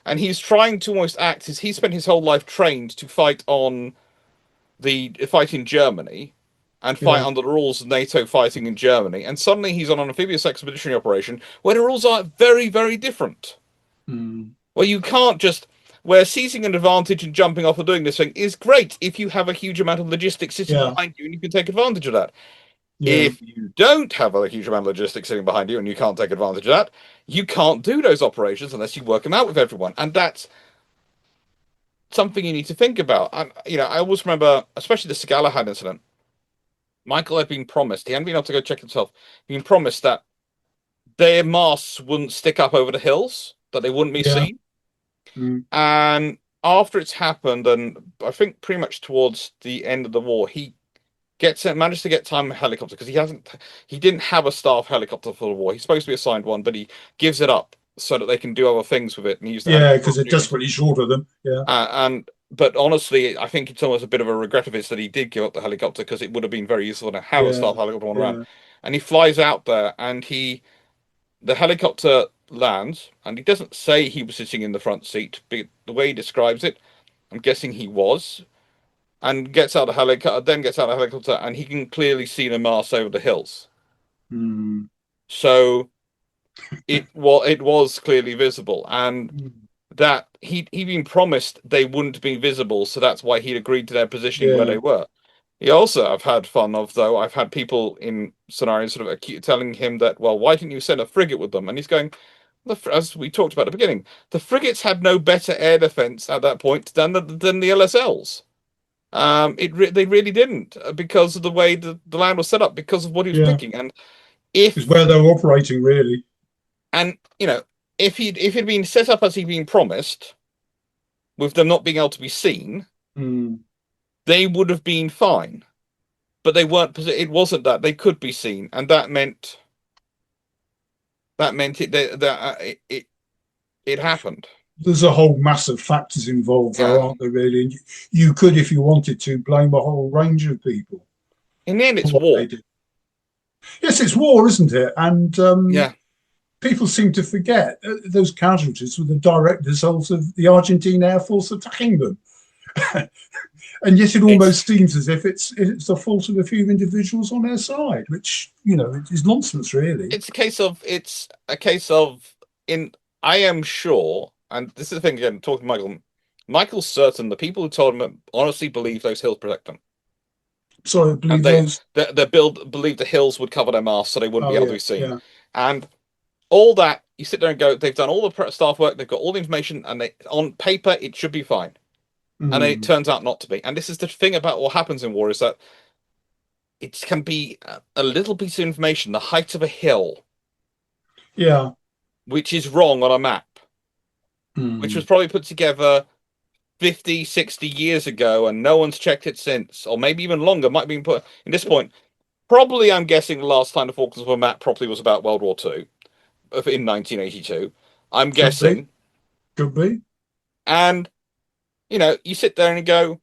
and he's trying to almost act as he spent his whole life trained to fight in Germany and fight yeah, under the rules of NATO fighting in Germany, and suddenly he's on an amphibious expeditionary operation where the rules are very, very different. mm, Where you can't just where seizing an advantage and jumping off and doing this thing is great if you have a huge amount of logistics sitting yeah, behind you and you can take advantage of that. yeah, If you don't have a huge amount of logistics sitting behind you and you can't take advantage of that, you can't do those operations unless you work them out with everyone. And that's something you need to think about. And I always remember, especially the Sir Galahad incident. Michael had been promised, he hadn't been able to go check himself, he'd been promised that their masts wouldn't stick up over the hills, that they wouldn't be yeah, seen. mm, And after it's happened, and I think pretty much towards the end of the war, he managed to get time helicopter because he didn't have a staff helicopter for the war. He's supposed to be assigned one, but he gives it up so that they can do other things with it and use the yeah, helicopter. because they're desperately short of them. Yeah, But honestly, I think it's almost a bit of a regret of his that he did give up the helicopter because it would have been very useful to have a yeah, staff helicopter on around. yeah, And he flies out there, and the helicopter lands, and he doesn't say he was sitting in the front seat, but the way he describes it, I'm guessing he was, and gets out of the helicopter, then gets out of the helicopter, and he can clearly see the mast over the hills. mm, So it was clearly visible, and mm, that he'd been promised they wouldn't be visible, so that's why he'd agreed to their positioning where yeah, they were. He also, I've had fun of though. I've had people in scenarios sort of telling him that, well, why didn't you send a frigate with them? And he's going, as we talked about at the beginning, the frigates had no better air defense at that point than the LSLs. They really didn't because of the way the land was set up, because of what he was yeah. picking. And Is if where they're operating really. and if he'd been set up as he'd been promised, with them not being able to be seen, Mm, they would have been fine. But they weren't. It wasn't that they could be seen, and that meant it happened. there's a whole mass of factors involved, though, Yeah. aren't there? Really, and you could, if you wanted to, blame a whole range of people In the end, for it's what they war. did. Yes, it's war, isn't it? And Yeah. people seem to forget those casualties were the direct result of the Argentine Air Force attacking them. And yet it It's almost seems as if it's the fault of a few individuals on their side, which is nonsense, really. it's a case of in I am sure and this is the thing again, talking to Michael. Michael's certain the people who told him honestly believe those hills protect them. So I And believe those. they believed the hills would cover their masts so they wouldn't be Oh able to yeah, be seen. yeah. And all that, you sit there and go, they've done all the staff work, they've got all the information, and on paper it should be fine. And then it Mm. turns out not to be. And this is the thing about what happens in war is that it can be a little piece of information, the height of a hill, Yeah. which is wrong on a map, which was Mm. probably put together 50, 60 years ago, and no one's checked it since, or maybe even longer, might be put in this point. Probably, I'm guessing the last time the Falklands were mapped properly was about World War II in 1982. I'm Could be. guessing. Could be. And, you sit there and you go,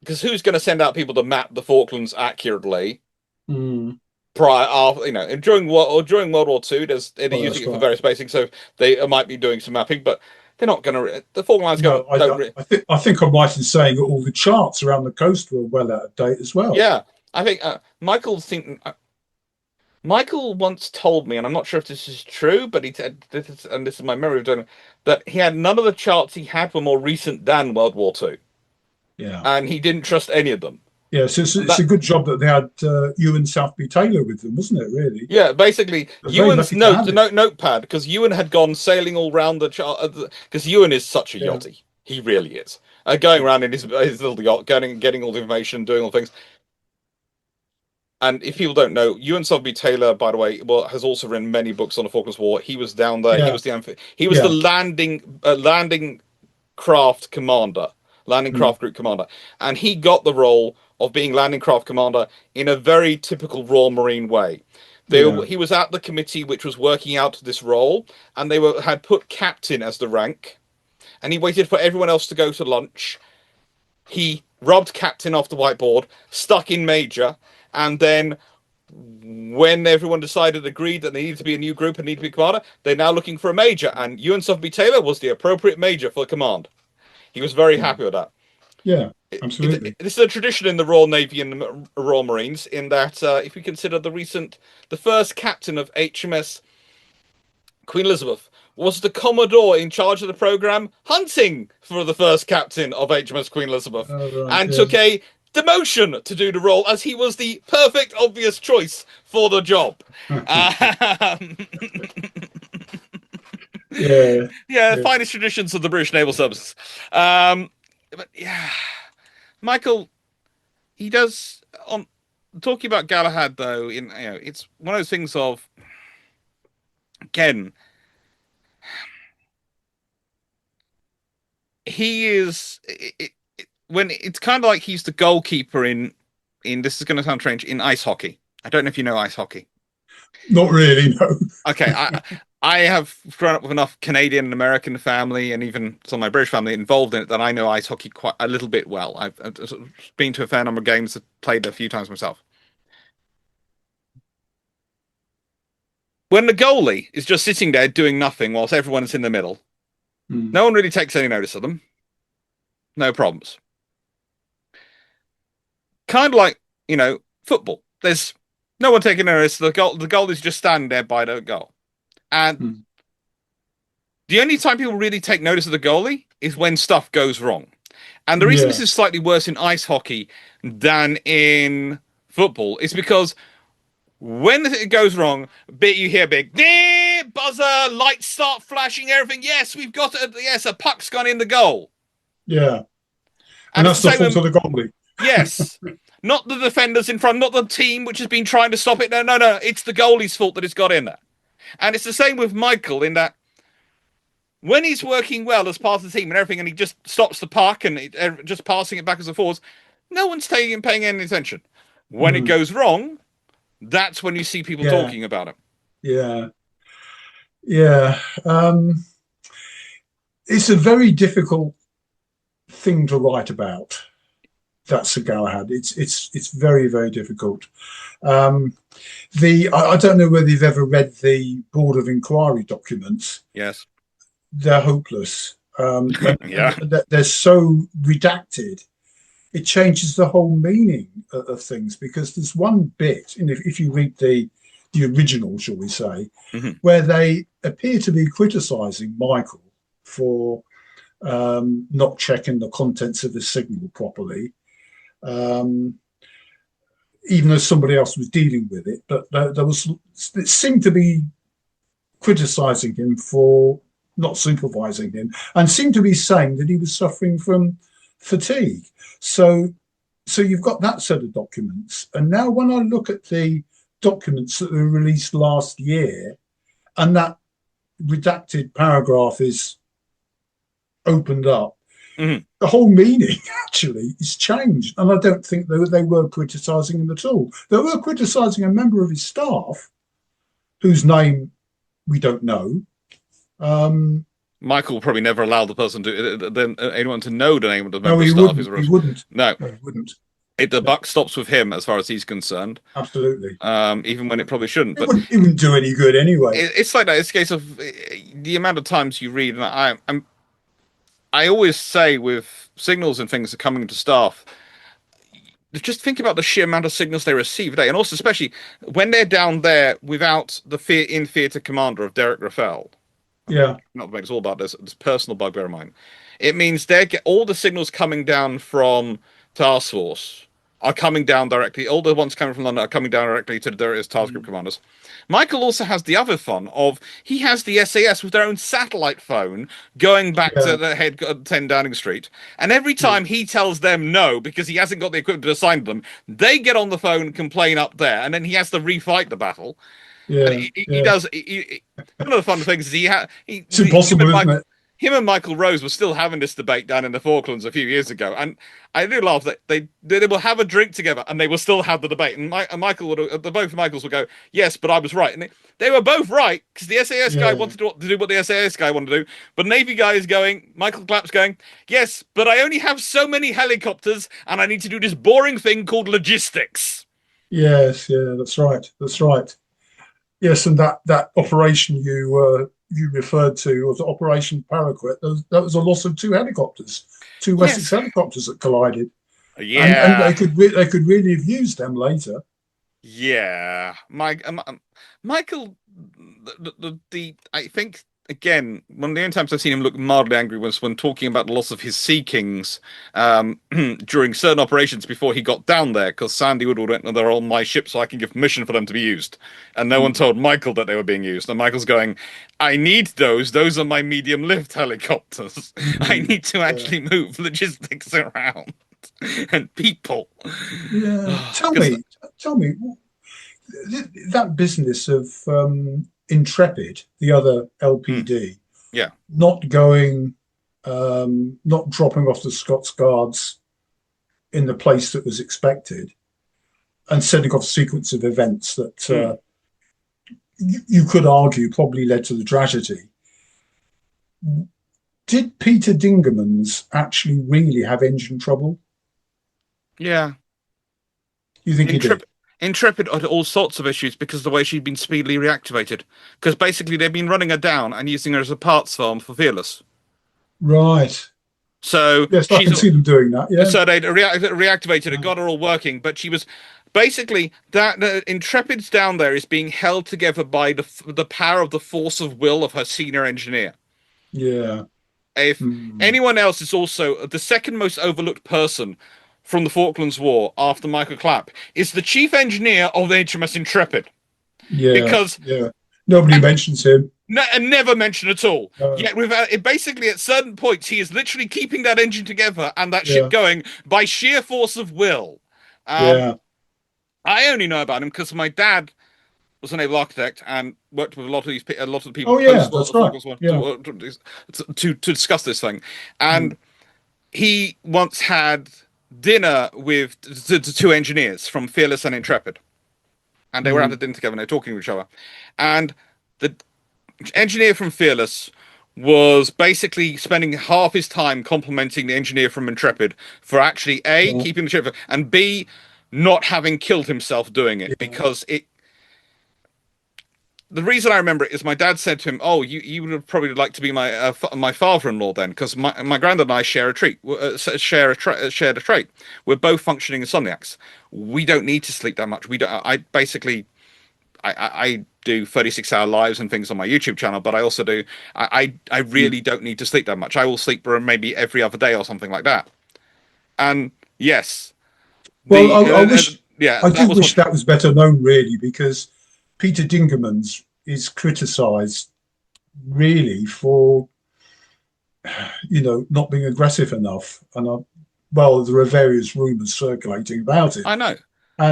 because who's going to send out people to map the Falklands accurately Mm. during World War II, they're Well, using that's it for right. various basing, so they might be doing some mapping, but they're not going to. The Falklands No, don't. I think I'm right in saying that all the charts around the coast were well out of date as well. Yeah, I think Michael once told me, and I'm not sure if this is true, but he said, and this is my memory of doing it, that he had none of the charts he had were more recent than World War II, Yeah. and he didn't trust any of them. Yeah, so it's a That good job that they had Ewan Southby Taylor with them, wasn't it? Really, Yeah, basically they're very Ewan's lucky to have it. notepad, because Ewan had gone sailing all round the chart, because Ewan is such a Yeah, yachty, he really is. Going around in his little yacht, getting all the information, doing all things. And if people don't know, Ewan Sotheby Taylor, by the way, has also written many books on the Falklands War. He was down there. He yeah, was the yeah. landing craft commander, landing Mm, craft group commander, and he got the role of being landing craft commander in a very typical Royal Marine way. yeah, He was at the committee which was working out this role, and had put captain as the rank, and he waited for everyone else to go to lunch. He rubbed captain off the whiteboard, stuck in major, and then when everyone agreed that they needed to be a new group and needed to be commander, they're now looking for a major, and Ewan Sotheby Taylor was the appropriate major for command. He was very yeah, happy with that. yeah. Absolutely. This is a tradition in the Royal Navy and the Royal Marines, in that if we consider the first captain of HMS Queen Elizabeth was the Commodore in charge of the program hunting for the first captain of HMS Queen Elizabeth, Right. and Yeah. took a demotion to do the role, as he was the perfect obvious choice for the job. Um, Yeah. yeah, Yeah. finest traditions of the British Naval Services. But yeah, Michael, he does on talking about Galahad though. It's one of those things of, again, he is when it's kind of like he's the goalkeeper in this is going to sound strange, in ice hockey. I don't know if you know ice hockey. Not really. No. Okay, I have grown up with enough Canadian and American family, and even some of my British family involved in it, that I know ice hockey quite a little bit well. I've been to a fair number of games, played a few times myself. When the goalie is just sitting there doing nothing whilst everyone is in the middle, Mm. no one really takes any notice of them. No problems. Kind of like, football. There's no one taking notice. The goal is just standing there by the goal. And Mm. the only time people really take notice of the goalie is when stuff goes wrong. And the reason this Yeah. is slightly worse in ice hockey than in football is because when it goes wrong, you hear big buzzer, lights start flashing, everything. Yes, we've got a puck's gone in the goal. Yeah. And And it's that's the the same fault when, of the goalie. yes, not the defenders in front, not the team which has been trying to stop it. No, it's the goalie's fault that it's got in there. And it's the same with Michael, in that when he's working well as part of the team and everything, and he just stops the puck and just passing it backwards and forwards, no one's paying any attention. When it Mm. goes wrong, that's when you see people Yeah. talking about it. Yeah. Yeah. It's a very difficult thing to write about. That's Sir Galahad. It's very, very difficult. Um, I don't know whether you've ever read the Board of Inquiry documents. Yes. They're hopeless. And Yeah. they're so redacted. It changes the whole meaning of things, because there's one bit, and if you read the original, shall we say, Hmm. where they appear to be criticising Michael for not checking the contents of the signal properly, um, even though somebody else was dealing with it. But there was, it seemed to be criticising him for not supervising him, and seemed to be saying that he was suffering from fatigue. So, so you've got that set of documents, and now when I look at the documents that were released last year, and that redacted paragraph is opened up, Hmm. the whole meaning actually is changed. And I don't think they were criticising him at all. They were criticising a member of his staff whose name we don't know. Um, Michael will probably never allow the person to anyone to know the name of the no, member of staff who's he arrested. wouldn't. No, No, he wouldn't. the Yeah, buck stops with him as far as he's concerned. absolutely. Even when it probably shouldn't. But It wouldn't do any good anyway. it's like that. It's a case of the amount of times you read, and I always say with signals and things that are coming to staff, just think about the sheer amount of signals they receive a day, and also especially when they're down there without the in theatre commander of Derek Rafael. Yeah, Not to make us all about this personal bugbear of mine. It means they get all the signals coming down from task force are coming down directly. All the ones coming from London are coming down directly to the various task group commanders. Michael also has the other fun of he has the SAS with their own satellite phone going back yeah, to the head 10 Downing Street. And every yeah, time he tells them no because he hasn't got the equipment to assign them, they get on the phone and complain up there, and then he has to refight the battle. And yeah, he yeah. does. One of the fun things is It's impossible, isn't it? him and Michael Rose were still having this debate down in the Falklands a few years ago, and I do laugh that they will have a drink together and they will still have the debate. And Michael would both Michaels would go, yes, but I was right, and they were both right because the SAS guy Yeah, wanted to do what the SAS guy wanted to do, but Navy guy is going. Michael Clapp's going, yes, but I only have so many helicopters, and I need to do this boring thing called logistics. yes, yeah. That's right. That's right. Yes, and that operation you referred to was Operation Paraquet. That was a loss of two helicopters, two Wessex Yes, helicopters that collided, and yeah. they could really have used them later. Yeah, Michael, I think again one of the only times I've seen him look mildly angry was when talking about the loss of his Sea Kings during certain operations before he got down there, because Sandy Woodward went, "They're on my ship, so I can give permission for them to be used," and no one Mm, told Michael that they were being used. And Michael's going, "I need those. Those are my medium lift helicopters. I mm, need to yeah, actually move logistics around and people." yeah. Because Tell me, that business of Intrepid, the other LPD, yeah. not going, not dropping off the Scots Guards in the place that was expected, and setting off a sequence of events that Mm. you could argue probably led to the tragedy. Did Peter Dingemans actually really have engine trouble? Yeah. You think he did? Intrepid, Intrepid had all sorts of issues because of the way she'd been speedily reactivated. Because basically they've been running her down and using her as a parts farm for Fearless. Right. So Yes, I she's can see them doing that. Yeah. so they'd reactivated her, got her all working, but she was basically that the Intrepid's down there is being held together by the power of the force of will of her senior engineer. Yeah. If Mm. anyone else is also the second most overlooked person from the Falklands War after Michael Clapp is the chief engineer of the HMS Intrepid, Yeah. because Yeah. Nobody mentions him. and never mentioned at all. No. Yet, basically at certain points, he is literally keeping that engine together and that ship Yeah. going by sheer force of will. Um, Yeah. I only know about him because my dad was a naval architect and worked with a lot of the people Oh, yeah. post That's right. Falklands War Yeah. to discuss this thing, and Mm. he once had dinner with the two engineers from Fearless and Intrepid, and they were at Mm. a dinner together and they were talking to each other, and the engineer from Fearless was basically spending half his time complimenting the engineer from Intrepid for actually A, Yeah. keeping the ship, and B, not having killed himself doing it, Yeah. because it the reason I remember it is my dad said to him, "Oh, you would have probably like to be my father-in-law then, because my granddad and I share a trait, shared a trait. We're both functioning insomniacs. We don't need to sleep that much. We don't. I basically I do 36-hour lives and things on my YouTube channel, but I also do I Yeah. really don't need to sleep that much. I will sleep for maybe every other day or something like that. And yes, Well, the yeah, I that do was one. wish that was better known, really, because Peter Dingemans is criticised really for, not being aggressive enough. And well, there are various rumours circulating about it, I know,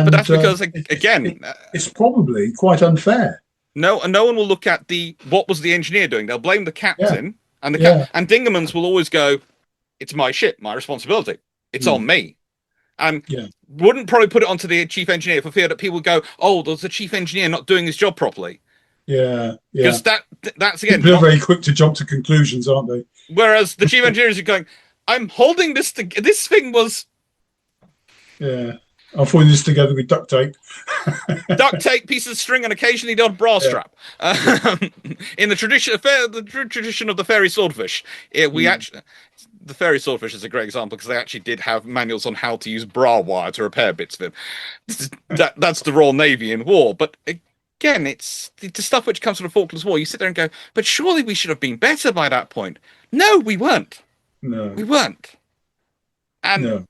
but and that's because it, again, it's probably quite unfair. no one will look at the what was the engineer doing. They'll blame the Yeah, captain, and yeah, and Dingemans will always go, "It's my ship, my responsibility. It's mm, on me." And yeah, wouldn't probably put it onto the chief engineer for fear that people would go, "Oh, there's the chief engineer not doing his job properly." yeah, yeah. Because that's again People are not. very quick to jump to conclusions, aren't they? Whereas the chief engineer is going, "I'm holding this. This thing was Yeah, I'm putting this together with duct tape. duct tape, pieces of string, and occasionally the odd bra Yeah, strap." yeah, In the tradition of the fairy swordfish, we mm, actually the fairy swordfish is a great example because they actually did have manuals on how to use bra wire to repair bits of them. That's the Royal Navy in war, but again, it's the stuff which comes from the Falklands War. You sit there and go, but surely we should have been better by that point. No, we weren't. no, We weren't. And no.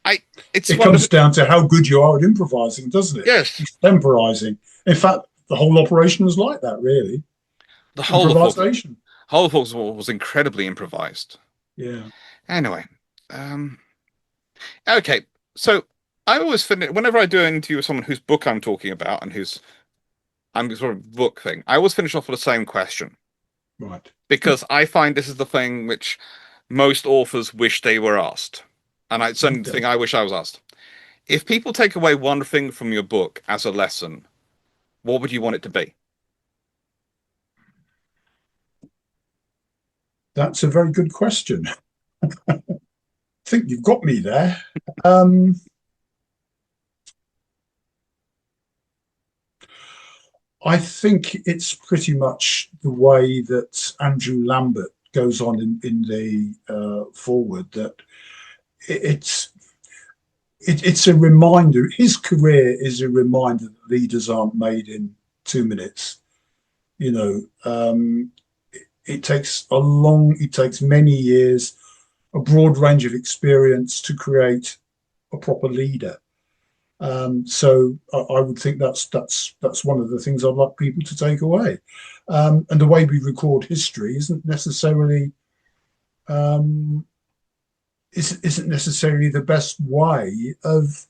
I, it's It one of comes the down to how good you are at improvising, doesn't it? yes, Extemporizing. In fact, the whole operation was like that, really. the whole of Falklands, Improvisation. whole of Falklands War was incredibly improvised. Yeah. Anyway, um, okay, so I always finish whenever I do an interview with someone whose book I'm talking about and whose I'm sort of book thing. I always finish off with the same question Right. because I find this is the thing which most authors wish they were asked, and it's certainly the Okay. thing I wish I was asked. If people take away one thing from your book as a lesson, what would you want it to be? That's a very good question. I think you've got me there. Um, I think it's pretty much the way that Andrew Lambert goes on in the forward that it's it's a reminder. His career is a reminder that leaders aren't made in 2 minutes. You know, it takes it takes many years, a broad range of experience to create a proper leader. So I would think that's one of the things I'd like people to take away. And the way we record history um, isn't necessarily the best way of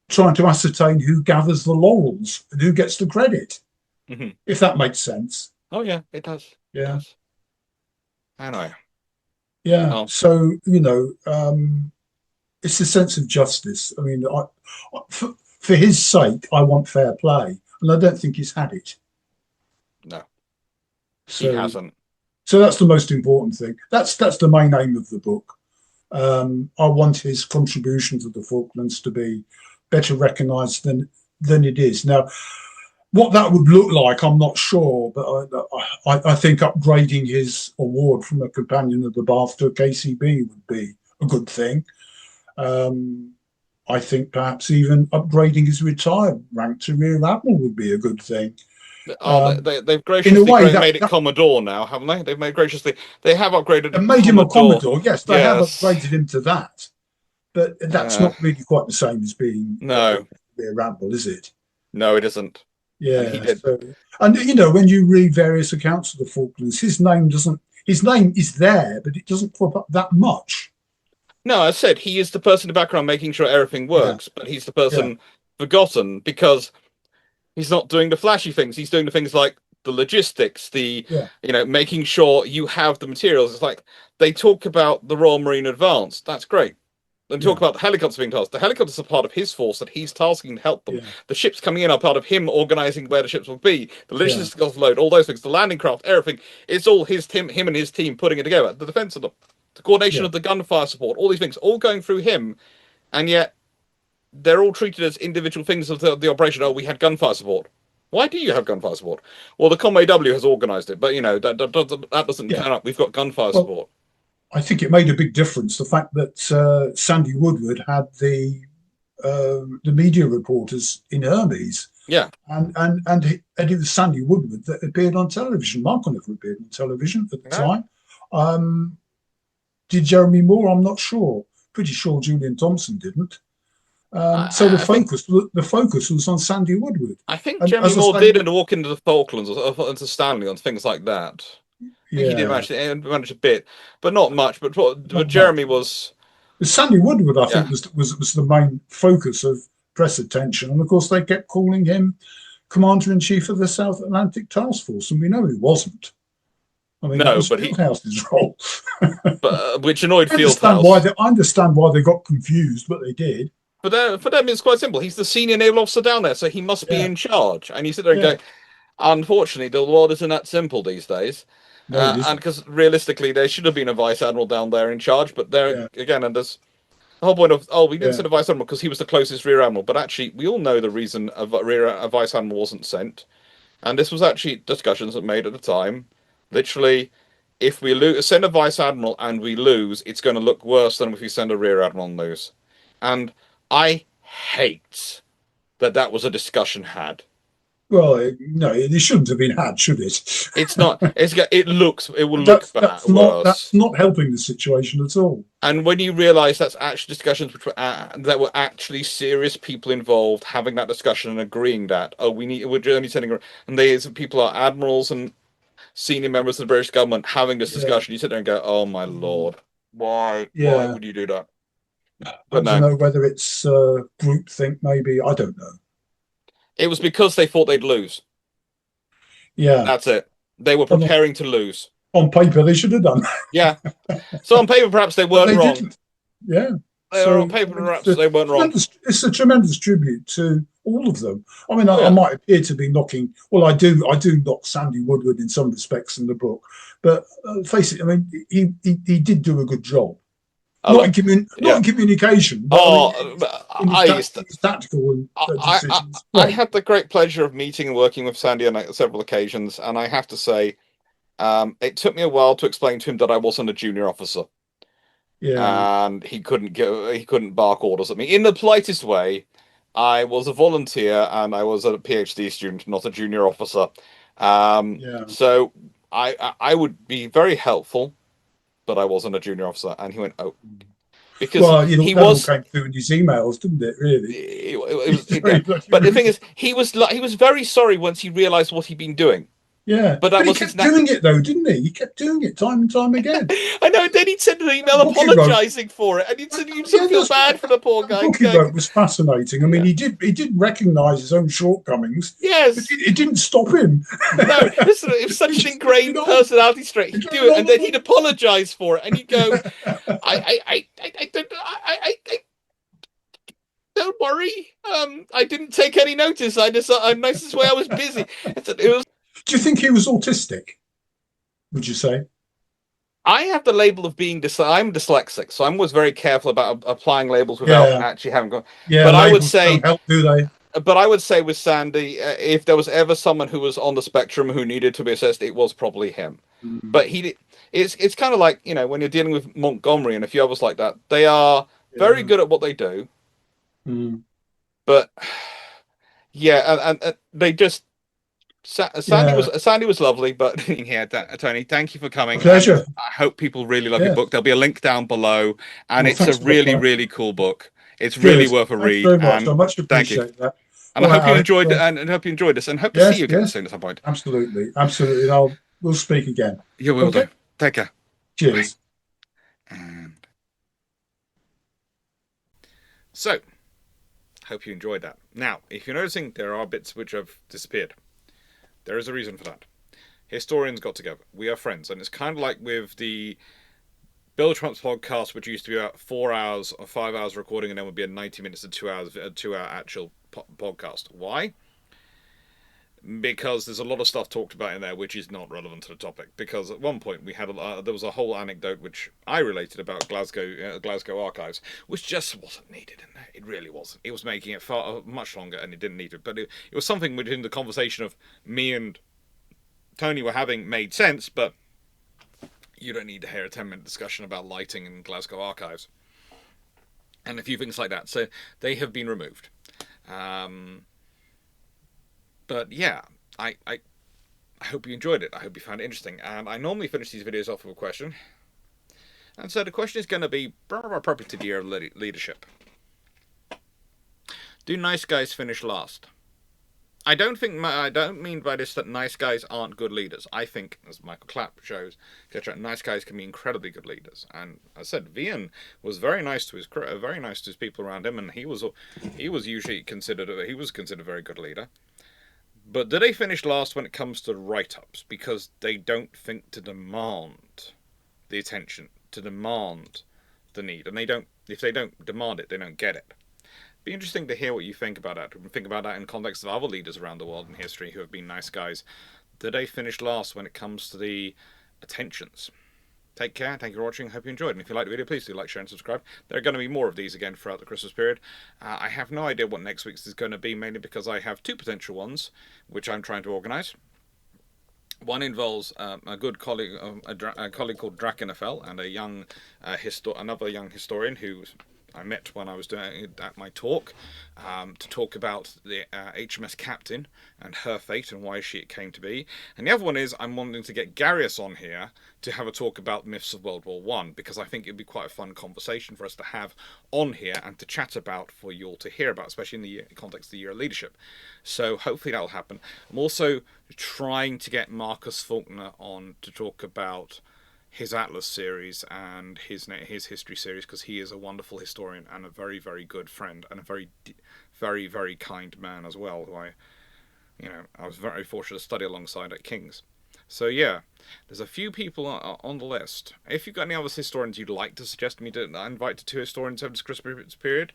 trying to ascertain who gathers the laurels and who gets the credit, Mm-hmm. if that makes sense. Oh yeah, it does. It Yeah, does. Anyway, yeah. oh, So it's a sense of justice. I mean, for his sake, I want fair play, and I don't think he's had it. no, he So, hasn't. so that's the most important thing. That's the main aim of the book. I want his contribution to the Falklands to be better recognised than it is now. What that would look like, I'm not sure, but I think upgrading his award from a Companion of the Bath to a KCB would be a good thing. Um, I think perhaps even upgrading his retired rank to Rear Admiral would be a good thing. Oh, Um, they've in a graciously way, made it Commodore now, haven't they? They've made graciously. They have upgraded that to made him a Commodore. Commodore. Yes, they have Yes. upgraded him to that, but that's Uh, not really quite the same as being no, Rear Admiral, is it? no, it isn't. And he Yeah. did. So, and when you read various accounts of the Falklands, his name is there, but it doesn't crop up that much. No, I said he is the person in the background making sure everything Yeah, works, but he's the yeah, person forgotten because he's not doing the flashy things. He's doing the things like the logistics, the yeah, making sure you have the materials. It's like they talk about the Royal Marine Advance. That's great. Then talk yeah, about the helicopters being tasked. The helicopters are part of his force that he's tasking to help them. yeah, The ships coming in are part of him organizing where the ships will be. The yeah, logistics offload, all those things, the landing craft, everything. It's all him and his team putting it together. The defense of them, the coordination yeah, of the gunfire support, all these things, all going through him, and yet they're all treated as individual things of the operation. Oh, we had gunfire support. Why do you have gunfire support? Well, the Commodore W has organised it, but that doesn't yeah. turn up. We've got gunfire Well, support. I think it made a big difference the fact that Sandy Woodward had the the media reporters in Hermes. Yeah. And it was Sandy Woodward that appeared on television. Michael never appeared on television at the No. time. Did Jeremy Moore? I'm not sure. Pretty sure Julian Thompson didn't. So I think the focus was on Sandy Woodward. I think And Jeremy as I Moore say, did walk into the Falklands or into Stanley on things like that. I think he did yeah, manage a bit, but not much. But not much. Jeremy was, Sandy Woodward, I yeah. think, was the main focus of press attention, and of course they kept calling him Commander in Chief of the South Atlantic Task Force, and we know he wasn't. I mean, that No, was but he, Fieldhouse's role. but which annoyed I Fieldhouse. understand why they got confused, but they did. But for them, it's quite simple. He's the senior naval officer down there, so he must be Yeah, in charge. And you sit there and yeah. go, unfortunately, the world isn't that simple these days. No, it And isn't. because realistically, there should have been a vice admiral down there in charge, but there Yeah, again, and there's the whole point of we didn't yeah, send a vice admiral because he was the closest rear admiral. But actually, we all know the reason a vice admiral wasn't sent, and this was actually discussions that made at the time. Literally, if we send a vice admiral and we lose, it's going to look worse than if we send a rear admiral and lose. And I hate that was a discussion had. well, no, it shouldn't have been had, should it? It's not. It will look bad, That's worse. not helping the situation at all. And when you realise that's actually discussions which were that were actually serious people involved having that discussion and agreeing that we're only sending, and there's people are admirals and senior members of the British government having this Yeah, discussion, you sit there and go, "Oh my lord, why? Why yeah. would you do that?" I But don't no, know whether it's group think, maybe. I don't know. it was because they thought they'd lose. Yeah, That's it. They were on, preparing to lose. on paper they should have done, Yeah. So on paper, perhaps they but weren't they wrong. didn't. Yeah. On So paper, I mean, perhaps they weren't wrong. it's a tremendous tribute to all of them. I mean, Oh I yeah. might appear to be knocking. Well, I do knock Sandy Woodward in some respects in the book, but face it. I mean, he did do a good job. Not in not Yeah. in communication, but I mean, Oh, in his tactical decisions. I Great. had the great pleasure of meeting and working with Sandy on several occasions, and I have to say, it took me a while to explain to him that I wasn't a junior officer, Yeah, and he couldn't bark orders at me in the politest way. I was a volunteer and I was a PhD student, not a junior officer. yeah. So I would be very helpful, but I wasn't a junior officer. And he went, "Oh," because Well, you know he that all was. came through in his emails, didn't it? Really, Yeah. But the thing is, he was very sorry once he realised what he'd been doing. yeah. But that But he was his. kept doing it though, didn't he? He kept doing it time and time again. I know. Then he'd send an email That book he wrote, apologising for it, and you'd sort yeah, of feel that's bad right. for the poor That guy. book he wrote was fascinating. I mean, Yeah. he did recognise his own shortcomings, but Yes. it didn't stop him. No, it was such He an just carried ingrained on. personality trait. He He'd carried do it, and then on. he'd apologise for it, and he'd go, I don't worry. I didn't take any notice. I nicest way I was busy. It was. Do you think he was autistic? Would you say? I have the label of being I'm dyslexic, so I'm always very careful about applying labels without Yeah, actually having gone. yeah. But I would Labels say, don't help, do they? with Sandy, if there was ever someone who was on the spectrum who needed to be assessed, it was probably him. Mm, But it's kind of like, when you're dealing with Montgomery and a few others like that, they are very yeah. good at what they do, Mm, but yeah, and they just. yeah. Sandy was lovely, but yeah, Tony, thank you for A coming, and pleasure. I hope people really love your Yeah. book. There'll be a link down below, and Well, it's a thanks a lot, really, Clarke. really cool book. It's really Good. worth a Thanks read, very much. I and much thank you. appreciate that. And All I right, hope you Alex. enjoyed, Well, and hope you enjoyed this, and hope to see yes, you again yes, soon at some point. absolutely, absolutely. And we'll speak again. You will Okay. do. Take care. Bye. Cheers. And so, hope you enjoyed that. Now, if you're noticing, there are bits which have disappeared. There is a reason for that. Historians got together. We are friends, and it's kind of like with the Bill Trump's podcast, which used to be about 4 hours or 5 hours recording, and then would be a 90 minutes to 2 hours, a 2 hour actual podcast. Why? Because there's a lot of stuff talked about in there which is not relevant to the topic. Because at one point we had there was a whole anecdote which I related about Glasgow archives, which just wasn't needed in there. It really wasn't. It was making it far much longer, and it didn't need it. But it was something within the conversation of me and Tony were having made sense, but you don't need to hear a 10-minute discussion about lighting in Glasgow archives. and a few things like that. So they have been removed. Um, but yeah, I hope you enjoyed it. I hope you found it interesting. And I normally finish these videos off with a question. And so the question is going to be appropriate to your leadership. Do nice guys finish last? I don't mean by this that nice guys aren't good leaders. I think, as Michael Clapp shows, nice guys can be incredibly good leaders. And as I said, Vian was very nice to his people around him, and he was usually considered a very good leader. But do they finish last when it comes to write-ups? Because they don't think to demand the attention, to demand the need, and if they don't demand it, they don't get it. Be interesting to hear what you think about that. Think about that in context of other leaders around the world in history who have been nice guys. Do they finish last when it comes to the attentions? Take care. Thank you for watching. Hope you enjoyed. And if you liked the video, please do like, share, and subscribe. There are going to be more of these again throughout the Christmas period. I have no idea what next week's is going to be, mainly because I have two potential ones, which I'm trying to organise. One involves a good colleague, a colleague called Drakenfell, and another young historian who I met when I was doing at my talk, to talk about the HMS Captain and her fate and why it came to be. And the other one is I'm wanting to get Garius on here to have a talk about myths of World War One, because I think it'd be quite a fun conversation for us to have on here and to chat about for you all to hear about, especially in the context of the Year of Leadership. So hopefully that'll happen. I'm also trying to get Marcus Faulkner on to talk about his Atlas series and his history series, because he is a wonderful historian and a very, very good friend and a very, very, very kind man as well, who I was very fortunate to study alongside at King's. So yeah, there's a few people on the list. If you've got any other historians you'd like to suggest me to invite to two historians over this Christmas period,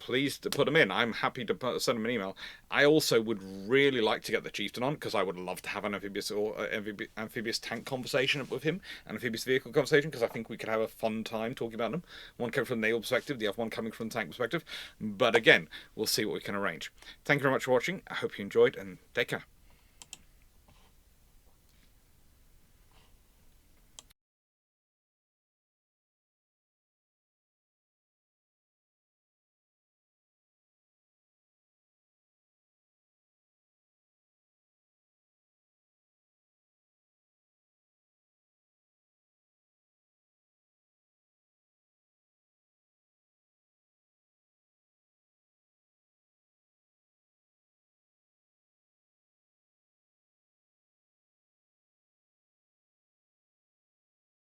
please put them in. I'm happy to send them an email. I also would really like to get the Chieftain on, because I would love to have an amphibious tank conversation with him, an amphibious vehicle conversation, because I think we could have a fun time talking about them. One coming from the naval perspective, the other one coming from the tank perspective. But again, we'll see what we can arrange. Thank you very much for watching. I hope you enjoyed, and take care.